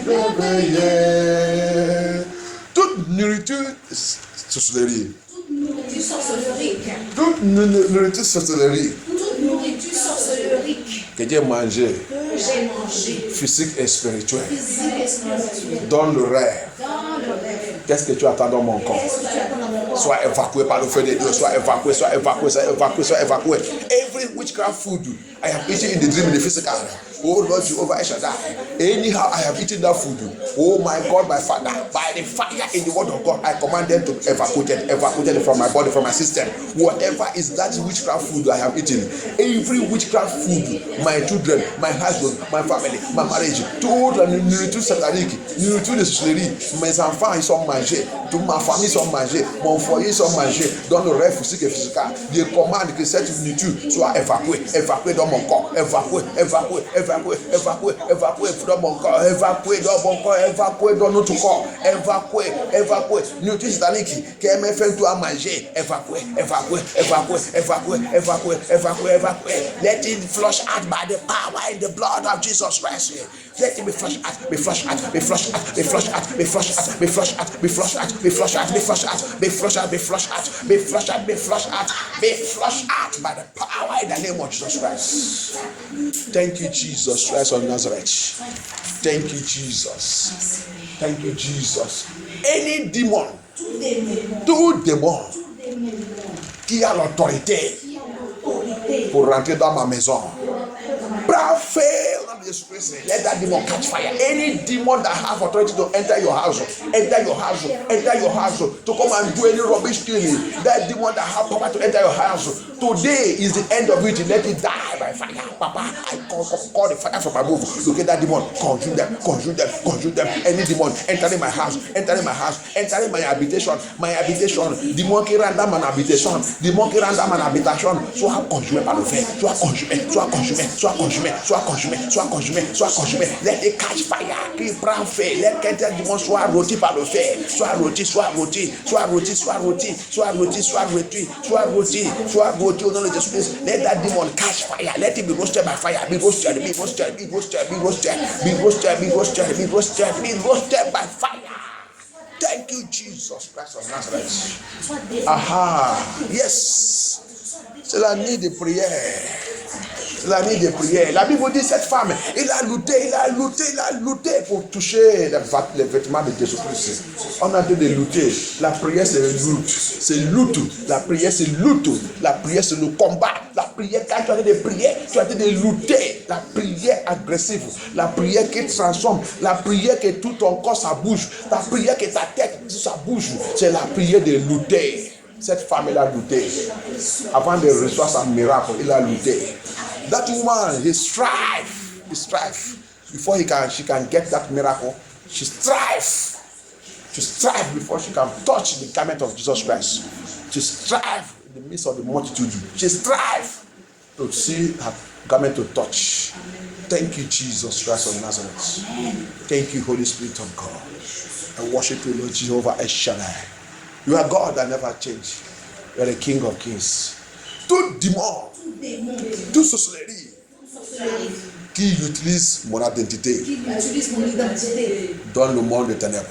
réveillé. Toute nourriture sorcellerie. Toute nourriture sorcellerie. Toute nourriture sorcellerie Que Dieu mangé. que j'ai mangée, Physique et spirituel. physique et spirituelle, Dans le rêve. dans le rêve. Qu'est-ce que tu attends dans mon corps? Qu'est-ce que tu attends dans mon corps? Soit évacué par le feu de Dieu, soit évacué, soit évacué, soit évacué, soit évacué. Every witchcraft food I have eaten in the dream, in the physical. Oh Lord Jehovah El Shaddai. Anyhow I have eaten that food. Oh my God, my Father, by the fire in the word of God, I command them to evacuate it from my body, from my system. Whatever is that witchcraft food I have eaten, every witchcraft food, my children, my husband, my family, my marriage, toute la nourriture satanique, nourriture de sorcellerie, mes enfants ils sont mangés, toute ma famille sont mangés, mon foyer sont mangés, dans le rêve physique et physical. Je commande que cette nourriture soit évacuée dans mon corps, évacuée dans mon corps, évacuée dans notre corps, évacuée. Nourriture satanique qui aime faire tout à manger, évacuée. Let it flush out by the power in the blood of Jesus Christ. Let it be flushed out by the power in the name of Jesus Christ. Thank you, Jesus Christ of Nazareth. Thank you, Jesus. Thank you, Jesus. Any demon, tout démon qui a l'autorité pour rentrer dans ma maison, brave fail. Let that demon catch fire. Any demon that have authority to enter your house, to come and do any rubbish killing, that demon that have power to enter your house, today is the end of it. Let it die by fire. Papa, I call the fire from above. Look at that demon. Conjure them. Any demon entering my house, entering my habitation. Demon qui rentre dans mon habitation. Soit conjuré par le feu. Soit consumé. Let it catch fire. Qui prend feu. Let that demon soit rôti par le feu. Soit rôti au nom de Jésus-Christ. Let that demon catch fire. Let it be roasted by fire. Be roasted by fire. Thank you, Jesus Christ of Nazareth. Aha. Yes. C'est la nuit de prière. La Bible dit cette femme, il a lutté pour toucher les vêtements de Jésus-Christ. On a dit de lutter. La prière c'est lutte. La prière c'est lutte. La prière c'est le combat. La prière quand tu as dit de prier, tu as dit de lutter. La prière agressive. La prière qui transforme. La prière que tout ton corps ça bouge. La prière que ta tête ça bouge. C'est la prière de lutter. Cette femme elle a lutté. Avant de recevoir son miracle, il a lutté. That woman, he strive. Before she can get that miracle, she strive before she can touch the garment of Jesus Christ. She strive in the midst of the multitude. She strive to see her garment to touch. Thank you, Jesus Christ of Nazareth. Thank you, Holy Spirit of God. I worship you, Lord Jehovah El Shaddai. You are God that never change. You are the King of Kings. Tout démon, toute sorcellerie qui utilise mon identité dans le monde des ténèbres.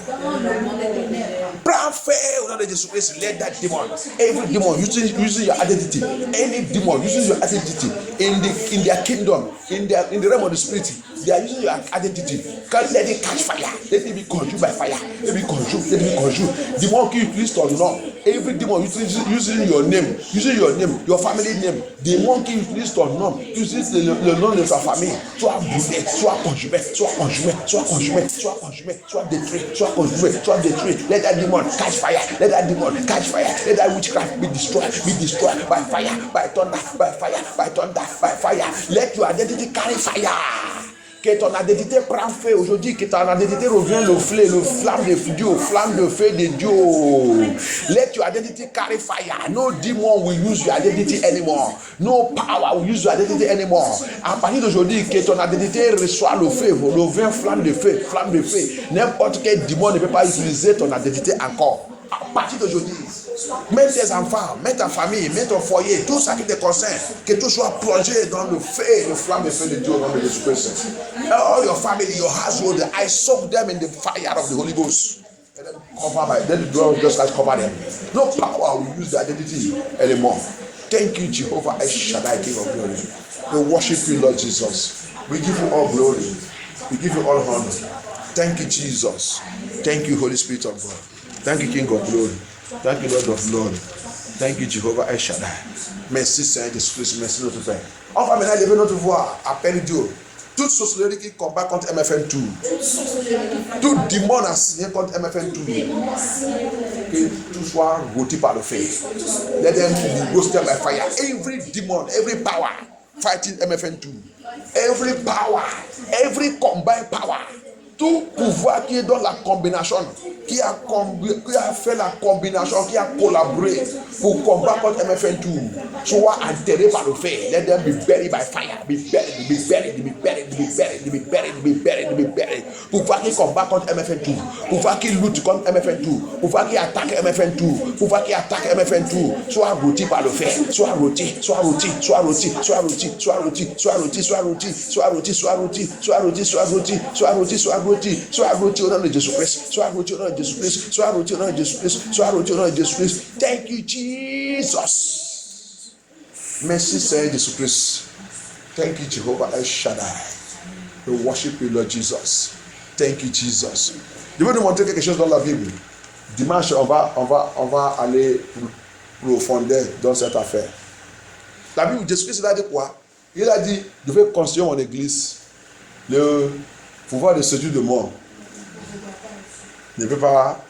Prends Prends feu au nom de Jésus-Christ. Let that demon, every demon using your identity, any demon using your identity in their kingdom, in the realm of the spirit, they are using your identity. Can't let it catch fire. Let it be consumed by fire. Let it be consumed. Let it be consumed. Demon qui utilise ton nom, every demon using your name, your family name, demon qui utilise ton nom, utilise le nom de ta famille, soit brûlé, soit consumé, soit détruit, soit consumé, soit détruit. Let that demon catch fire. Let that demon catch fire. Let that witchcraft be destroyed by fire, by thunder, by fire, by thunder, by fire. Let your identity carry fire. Que ton identité prend feu aujourd'hui, que ton identité revient le flamme de feu de Dieu. Let your identity carry fire. No demon will use your identity anymore. No power will use your identity anymore. À partir d'aujourd'hui, que ton identité reçoit le feu, flamme de feu. N'importe quel démon ne peut pas utiliser ton identité encore. À partir d'aujourd'hui, mets tes enfants, mets ta famille, mets ton foyer, tout ça qui te concerne, que tout soit plongé dans le feu, le flamme de feu de Dieu au nom de Jésus-Christ. All your family, your household, I soak them in the fire of the Holy Ghost. Then the Lord just like cover them. No power will use the identity anymore. Thank you, Jehovah El Shaddai, King of glory. We worship you, Lord Jesus. We give you all glory. We give you all honor. Thank you, Jesus. Thank you, Holy Spirit of God. Thank you, King of glory. Thank you, Lord of Lord. Thank you, Jehovah El Shaddai. Merci, Seigneur Jésus-Christ. Merci, notre Père. Enfin, maintenant, levez notre voix. Appelle Dieu. Toute sorcellerie qui combat contre MFN2. Tout démon assigné contre MFN2. Que tout soit rôti par le feu. Let them be roasted by fire. Every demon, every power fighting MFN2. Every power, every combined power. Tout pouvoir qui est dans la combinaison, qui a fait la combinaison, qui a collaboré pour combattre contre MFN2, soit enterré par le feu. Let them be buried by fire. Be buried. Pouvoir qui combat contre MFN2, pouvoir qui lutte contre MFN2, pouvoir qui attaque MFN2, pouvoir qui attaque MFN2, soit rôti par le feu, soit rôti au nom de Jésus-Christ. Sois rôti au nom de Jésus-Christ. Sois rôti au nom de Jésus-Christ. Sois rôti au nom de Jésus-Christ. Thank you, Jesus. Merci, Seigneur Jésus-Christ. Thank you, Jehovah El Shaddai. We worship you, Lord Jesus. Thank you, Jesus. Je veux nous montrer quelque chose dans la Bible. Dimanche, on va aller profondément dans cette affaire. La Bible, Jésus-Christ, il a dit quoi? Il a dit, je vais construire mon église. Le pouvoir de séduire de mort ne peut pas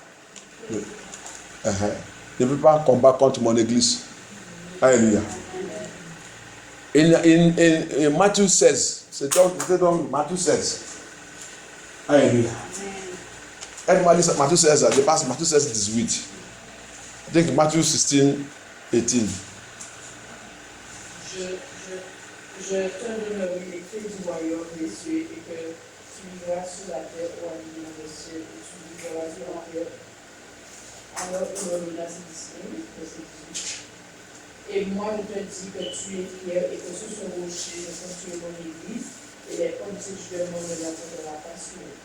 combattre contre mon église. Alléluia. In Matthieu 16, c'est donc Matthieu 16. Alléluia. Aide-moi à lire Matthieu 16, dépasse Matthieu 16, 18. I think Matthieu 16, 18. Je te donnerai les clés du royaume des cieux et que tu vivras sur la terre ou en milieu des cieux et tu vivras sur la terre. Alors il revient à ses disciples, verset 18. Et moi je te dis que tu es Pierre et que sur ce rocher je construirai mon église et les portes du jugement ne la porteront pas sur eux.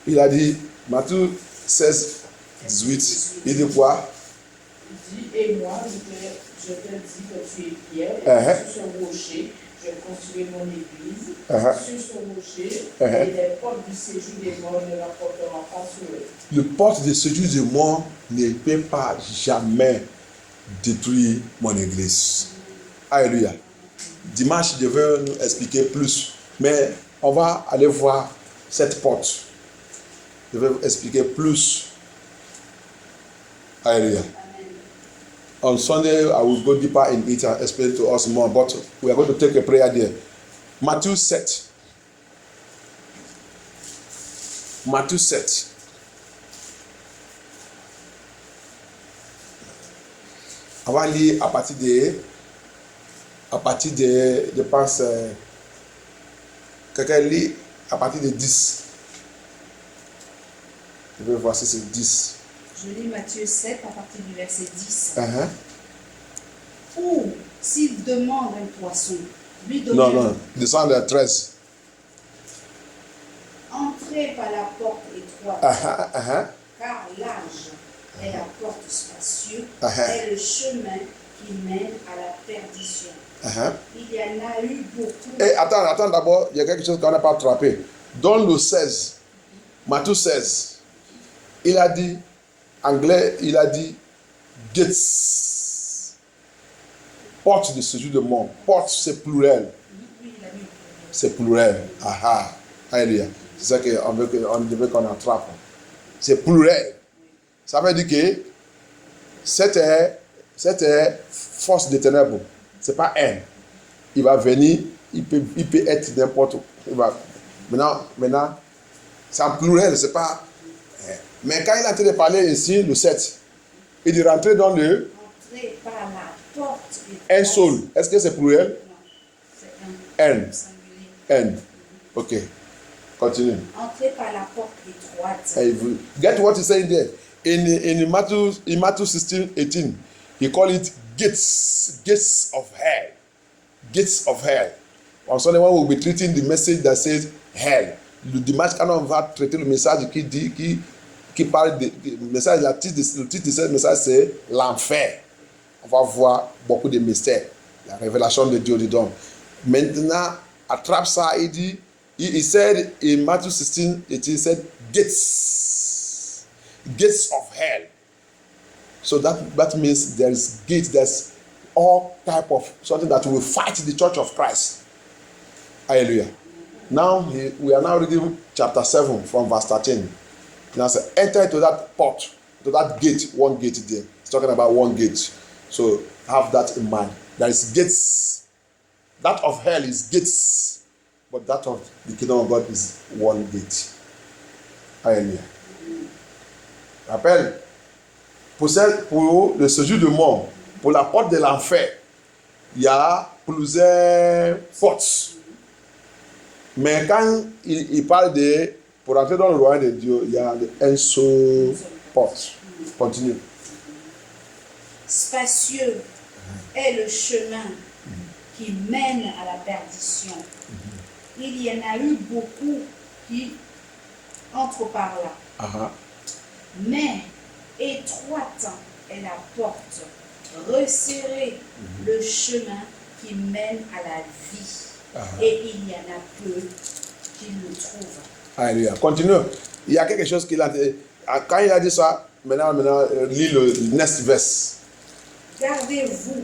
Il a dit, Matthieu 16, 18, il dit quoi? Il dit, et moi je te dis que tu es Pierre et que sur ce rocher je construirai mon église. Sur ce rocher et les portes du séjour des morts ne la porteront pas sur eux. Le porte de séjour des morts ne peut pas jamais détruire mon église. Alléluia. Dimanche, je vais nous expliquer plus, mais on va aller voir cette porte. Je vais vous expliquer plus. Alléluia. On Sunday, I will go deeper in it and explain to us more, but we are going to take a prayer there. Matthieu 7. Matthieu 7. On va lire à partir de je pense, quelqu'un lit à partir de 10. Je vais voir si c'est 10. Je lis Matthieu 7 à partir du verset 10. Ou s'il demande un poisson, lui donner. Non, descend de 13. Entrez par la porte étroite, car large est la porte spacieuse, Uh-huh. est le chemin qui mène à la perdition. Uh-huh. Il y en a eu beaucoup. Et attends d'abord, il y a quelque chose qu'on n'a pas attrapé. Dans le 16, Matthieu 16, il a dit, anglais, il a dit gates. Porte de séjour de mort. Porte, c'est pluriel. Oui, il a eu. C'est pluriel. Aha. Alléluia. C'est ça qu'on veut qu'on attrape. C'est pluriel. Ça veut dire que cette force des ténèbres, c'est pas un. Il va venir, il peut être n'importe où. Maintenant, c'est en pluriel, c'est pas. Mais quand il a en train de parler ici, le 7, il dit rentrer dans le Entrez par la porte. un seul. Est-ce que c'est pluriel? Non, c'est un. Un. Singulier. Un. Ok. Continue. Entrez par la porte étroite. Hey, get what he's saying there. In Matthew 16:18, he call it gates of hell. Gates of hell. On Sunday, when we'll be treating the message that says hell. Le dimanche, quand on va traiter le message qui parle de message, le titre de ce message, c'est l'enfer. On va voir beaucoup de mystères. La révélation de Dieu dedans. Maintenant, attrape ça, il dit, he said in Matthew 16:18, he said gates of hell. So that means there is gates, there's all type of something that will fight the church of Christ. Hallelujah. Now we are now reading chapter 7 from verse 13. Now say enter to that port, to that gate, one gate there. It's talking about one gate. So have that in mind. There is gates. That of hell is gates, but that of the kingdom of God is one gate. Hallelujah. Rappelle, pour le séjour de mort, pour la porte de l'enfer, il y a plusieurs portes. Mais quand il parle de, pour entrer dans le royaume de Dieu, il y a un seul porte. Continue. Spacieux est le chemin qui mène à la perdition. Il y en a eu beaucoup qui entrent par là. Uh-huh. Mais étroite est la porte, resserré le chemin qui mène à la vie. Et il y en a peu qui le trouvent. Alléluia. Continue. Il y a quelque chose qu'il a dit. Quand il a dit ça, maintenant lis le next verse. Gardez-vous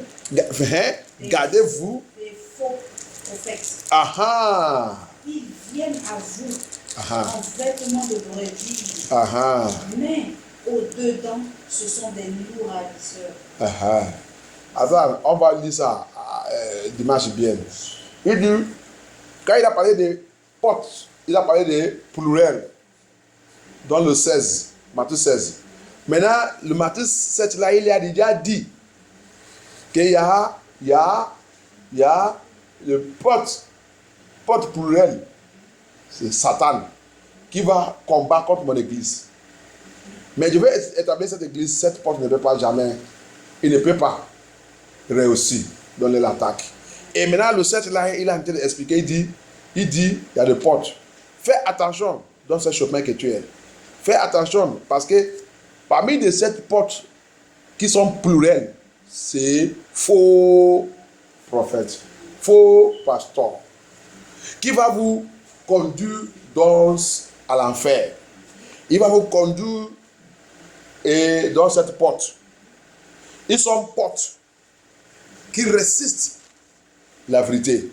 Gardez-vous des faux prophètes. Aha. Ils viennent à vous Aha. en vêtements de brebis, Aha. mais au-dedans, ce sont des loups ravisseurs. Aha. Attends, on va lire ça dimanche bien. Il dit, quand il a parlé de portes, il a parlé de pluriel dans le 16, Matthieu 16. Maintenant, le Matthieu 7 là, il a déjà dit qu'il y a le porte pluriel, c'est Satan qui va combattre contre mon église. Mais je vais établir cette église, cette porte ne peut pas jamais, il ne peut pas réussir dans l'attaque. Et maintenant, le 7 là, il a en train d'expliquer, il dit, il y a des portes. Fais attention dans ce chemin que tu es. Fais attention parce que parmi les 7 portes qui sont plurielles, c'est faux prophètes, faux pasteurs, qui va vous conduire à l'enfer. Il va vous conduire dans cette porte. Ils sont portes qui résistent la vérité.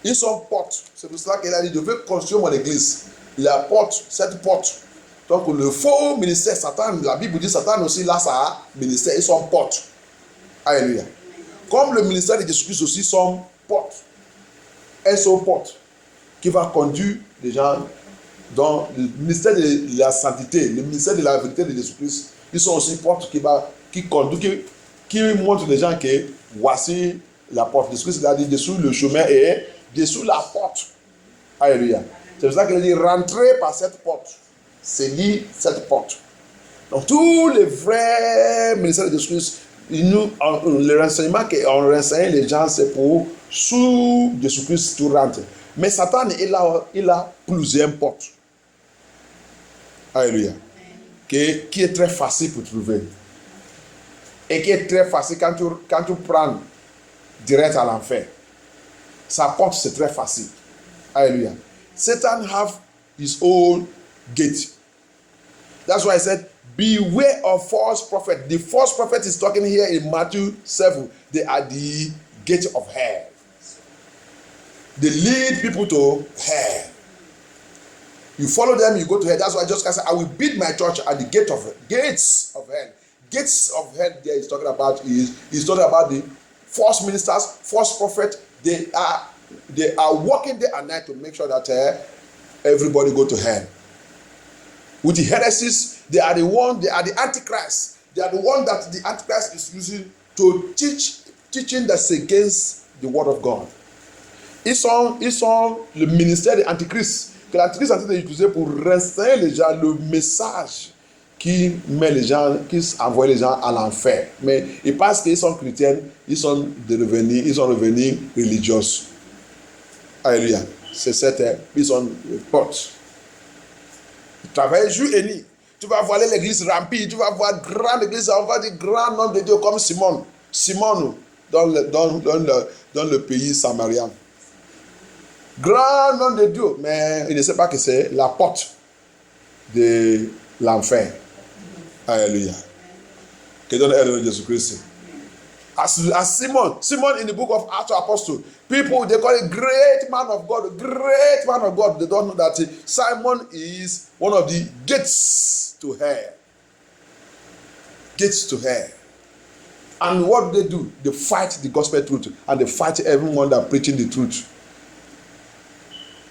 Ils sont portes. C'est pour cela qu'il a dit, je veux construire mon église. La porte, cette porte. Donc le faux ministère, Satan, la Bible dit Satan aussi, là, ça a ministère, ils sont portes. Alléluia. Comme le ministère de Jésus-Christ aussi sont portes. Elles sont portes qui va conduire les gens dans le ministère de la sainteté, le ministère de la vérité de Jésus-Christ. Ils sont aussi portes qui conduisent, qui montrent les gens que voici la porte. Jésus-Christ a dit dessous le chemin et dessous la porte. Alléluia. C'est pour ça qu'il a dit rentrez par cette porte. C'est lié cette porte. Donc tous les vrais ministères de Jésus-Christ, le renseignement qu'on renseigne les gens, c'est pour sous Jésus-Christ tout rentre. Mais Satan, il a plusieurs portes. Alléluia. qui est très facile pour trouver. Et qui est très facile quand tu prends direct à l'enfer. Sa porte, c'est très facile. Alléluia. Satan have his own gate. That's why I said, beware of false prophet. The false prophet is talking here in Matthew 7. They are the gate of hell. They lead people to hell. You follow them, you go to hell. That's why Jesus Christ said, I will build my church at the gates of hell. Gates of hell there is talking about is talking about the false ministers, false prophets. They are working day and night to make sure that everybody go to hell. With the heresies, they are the antichrist. They are the one that the antichrist is using to teaching that's against the word of God. Ils sont le ministère de l'antichrist. Que l'antichrist est en train d'utiliser pour restreindre les gens le message qui met les gens, qui envoie les gens à l'enfer. Mais ils pensent qu'ils sont chrétiens, ils sont revenus religieux. Alléluia. C'est cette, ils sont potes. Ils travaillent jour et nuit. Tu vas voir l'église remplie, tu vas voir grande église, on va dire grand nombre de Dieu comme Simon dans le pays samarien. Grand nom de Dieu, mais il ne sait pas que c'est la porte de l'enfer. Alléluia. Que donne elle de Jésus-Christ. As Simon in the book of Acts of Apostles, people they call it great man of God. They don't know that Simon is one of the gates to hell. Gates to hell. And what do? They fight the gospel truth and they fight everyone that preaching the truth.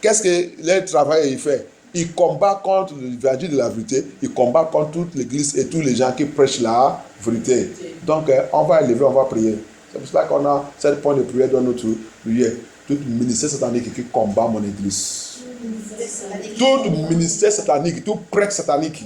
Qu'est-ce que le travail il fait? Il combat contre l'évangile de la vérité, il combat contre toute l'église et tous les gens qui prêchent la vérité. Donc, on va élever, on va prier. C'est pour cela qu'on a 7 points de prière dans notre prière. Tout ministère satanique qui combat mon église. Tout ministère satanique, tout prêtre satanique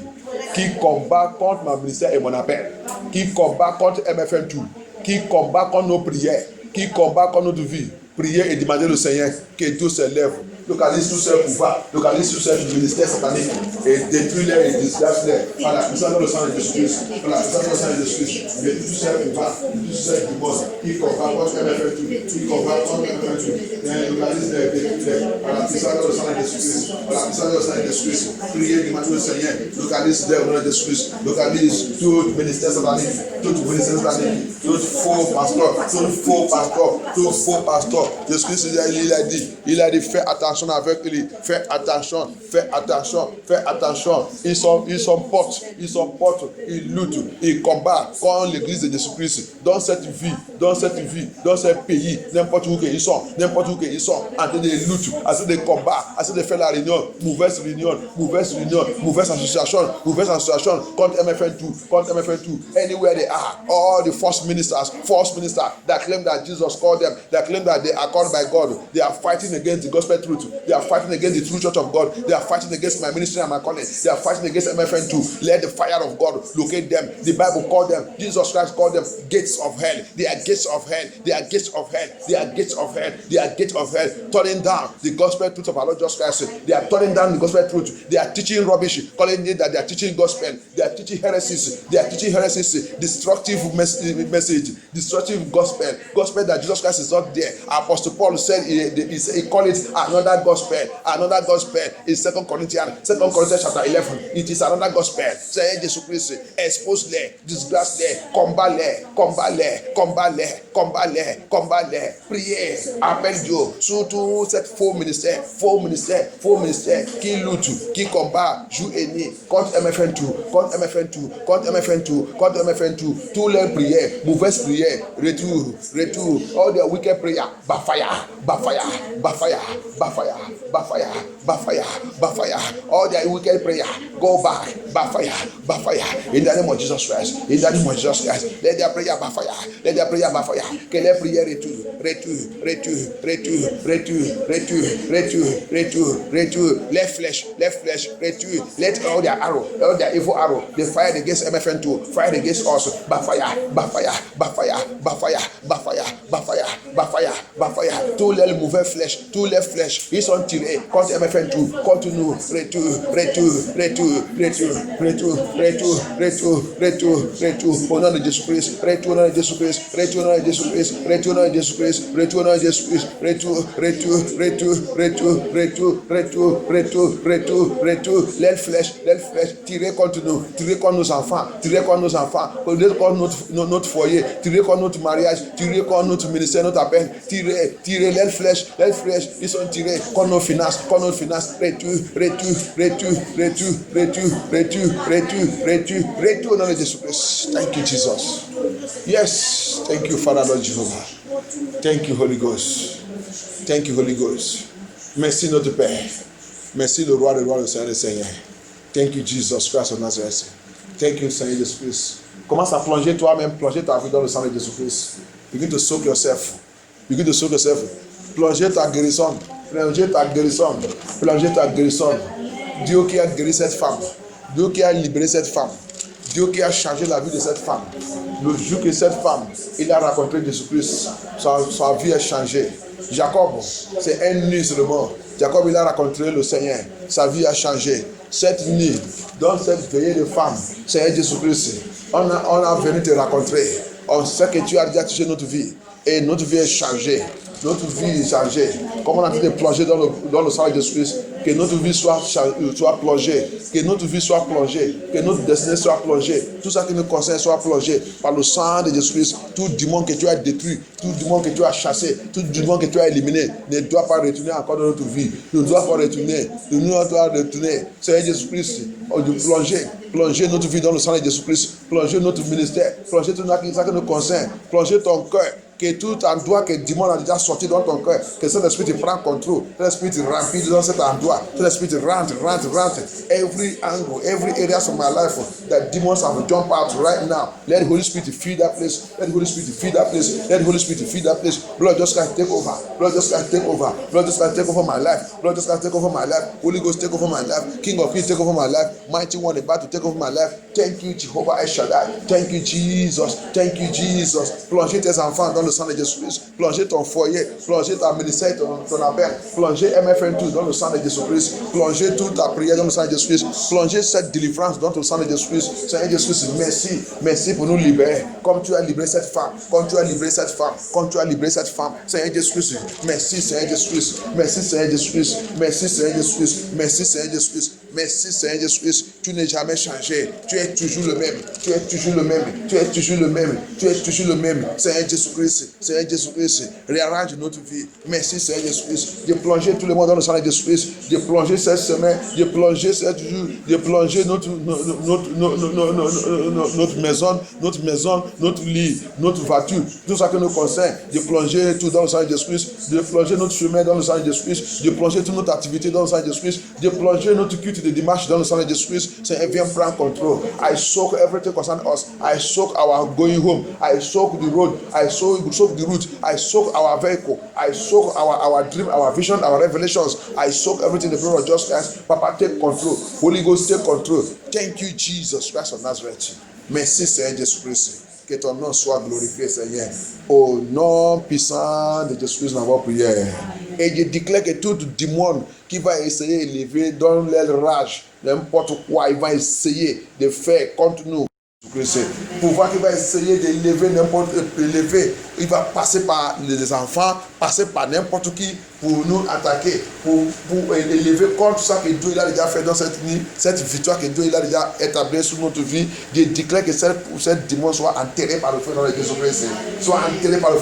qui combat contre mon ministère et mon appel. Qui combat contre MFM2. Qui combat contre nos prières. Qui combat contre notre vie. Prier et demander au Seigneur que Dieu se lève, localise tous ces pouvoirs, localise tous ces ministères sataniques et détruis-les et disgrâce-les par la puissance de sang de Jésus-Christ, par la puissance de sang de Jésus-Christ, et tous ces pouvoirs, tous ces démons qui combattent contre MFM2, qui combattent contre MFM2, localise-les et détruis-les par la puissance de sang de Jésus-Christ, par la puissance de sang de Jésus-Christ. Priez et demander au Seigneur, localise-les au nom de Jésus-Christ, localise tout ministère satanique, tout ministère satanique, tout faux pasteur, Jésus-Christ il a dit fais attention avec lui, fais attention. Ils sont portes, ils luttent, ils combattent contre l'église de Jésus-Christ dans cette vie, dans ce pays, n'importe où ils sont, en train de lutter, en train de combattre, en train de faire la réunion, mauvaise association contre MFM2, anywhere they are, all the false ministers that claim that Jesus called them, that claim that they are called by God, they are fighting against the gospel truth, they are fighting against the true church of God, they are fighting against my ministry and my calling, they are fighting against MFM2. Let the fire of God locate them. The Bible called them, Jesus Christ called them gates of hell. They are gates of hell. Turning down the gospel truth of our Lord Jesus Christ. They are turning down the gospel truth. They are teaching rubbish, calling it that they are teaching gospel. They are teaching heresies. Destructive message, destructive gospel that Jesus Christ is not there. Apostle Paul said he called it another gospel in 2 Corinthians chapter 11. It is another gospel. Say Jesus Christ, expose-les, disgrace-les, combat-les, priez, appelle Dieu, surtout cette faux ministère qui lutte, qui combat jour et nuit contre MFM2, tous les prières, mauvaises prières, retour, all their wicked prayer, backfire, all their wicked prayer, go back, backfire, in the name of Jesus Christ, let their prayer backfire, que les prières retour, left flesh, retour, let all their evil arrow, they fired against MFM2, fired against us, backfire, Bafaya, tous les mauvaises flèches, tous les flèches, ils sont tirés contre MFN tout, contre nous, retour, au nom de Jésus-Christ, retour au nom de Jésus-Christ, retour au nom de Jésus-Christ, retour au nom de Jésus-Christ, retour au nom de Jésus-Christ, retour, les flèches, tirez contre nous, tirez contre nos enfants, tirez contre notre foyer, tirez contre notre mariage, tirez contre notre ministère, notre appel, tirez les flèches, ils sont tirés contre nos finances, retour au nom de Jésus-Christ. Thank you, Jesus. Yes, thank you, Father Lord Jehovah. Thank you, Holy Ghost. Thank you, Holy Ghost. Merci, notre Père. Merci, le roi des rois, le Seigneur des seigneurs. Thank you, Jesus Christ of Nazareth. Thank you, Seigneur Jésus-Christ. Commence à plonger toi-même, plonger ta vie dans le sang de Jésus-Christ. Begin to soak yourself. Plonger ta guérison. Dieu qui a guéri cette femme. Dieu qui a libéré cette femme. Dieu qui a changé la vie de cette femme. Le jour que cette femme, il a rencontré Jésus-Christ, sa vie a changé. Jacob, c'est un nuit seulement. Jacob, il a rencontré le Seigneur. Sa vie a changé. Cette nuit, dans cette veillée de femme, Seigneur Jésus-Christ, on a venu te rencontrer. On sait que tu as déjà touché notre vie. Et notre vie est changée. Notre vie est changée. Comme on a dit de plonger dans le sang de Jésus-Christ, que notre vie soit plongée, que notre vie soit plongée, que notre destinée soit plongée, tout ça qui nous concerne soit plongé par le sang de Jésus-Christ. Tout démon que tu as détruit, tout démon que tu as chassé, tout démon que tu as éliminé ne doit pas retourner encore dans notre vie. Ne doit pas retourner. Ne doit pas retourner. Seigneur Jésus-Christ, plonger notre vie dans le sang de Jésus-Christ, plonger notre ministère, plonger tout ça qui nous concerne, plonger ton cœur. Que tout endroit que le démon a déjà sorti dans ton cœur, que cet esprit te prend contrôle, cet esprit te remplit dans cet endroit, cet esprit te rentre. Every angle, every area of my life that demons have jumped out right now. Let the Holy Spirit feed that place. Let the Holy Spirit feed that place. Let the Holy Spirit feed that place. Lord, just can take over. Lord, just can take over. Lord, just can take over my life. Lord, just can take over my life. Holy Ghost, take over my life. King of Kings, take over my life. Mighty One, about to take over my life. Thank you, Jehovah El Shaddai. Thank you, Jesus. Thank you, Jesus. Plongez tes enfants dans le sang de Jésus-Christ. Plongez ton foyer. Plongez ta ministère, ton appel. Plongez MFN2 dans le sang de Jésus-Christ. Plongez toute ta prière dans le sang de Jésus-Christ. Plongez cette délivrance dans le sang de Jésus-Christ. Seigneur Jésus-Christ, merci. Merci pour nous libérer. Comme tu as libéré cette femme. Comme tu as libéré cette femme. Comme tu as libéré cette femme. Seigneur Jésus-Christ, merci Seigneur Jésus-Christ. Merci Seigneur Jésus-Christ. Merci Seigneur Jésus-Christ. Merci Seigneur Jésus-Christ. Merci Seigneur Jésus-Christ. Tu n'es jamais changé. Tu es toujours le même. Tu es toujours le même. Tu es toujours le même. Tu es toujours le même. Seigneur Jésus-Christ. Seigneur Jésus-Christ. Réarrange notre vie. Merci Seigneur Jésus-Christ. De plonger tout le monde dans le sang de Jésus-Christ. De plonger cette semaine. De plonger cette jour. De plonger notre maison, notre lit, notre voiture. Tout ça que nous concerne. De plonger tout dans le sang de Jésus-Christ. De plonger notre chemin dans le sang de Jésus-Christ. De plonger toute notre activité dans le sang de Jésus-Christ. De plonger notre culte de dimanche dans le sang de Jésus-Christ. Seigneur, viens prendre contrôle. I soak everything concerning us. I soak our going home. I soak the road. I soak the route. I soak our vehicle. I soak our dream, our vision, our revelations. I soak everything in the blood of Jesus Christ. Papa, take control. Holy Ghost, take control. Thank you, Jesus Christ of Nazareth. Merci, Seigneur Jésus-Christ. Que ton nom soit glorifié, Seigneur. Au nom puissant de Jésus-Christ, nous avons prié. Et je déclare que tout démon qui va essayer d'élever dans leur rage, n'importe quoi, il va essayer de faire contre nous. Pouvoir qui va essayer d'élever il va passer par les enfants, passer par n'importe qui pour nous attaquer, pour élever contre ça que Dieu a déjà fait dans cette nuit, cette victoire que Dieu a déjà établie sur notre vie. Je déclare que cette démon soit enterré par le feu dans le Jésus-Christ, soit enterré par le feu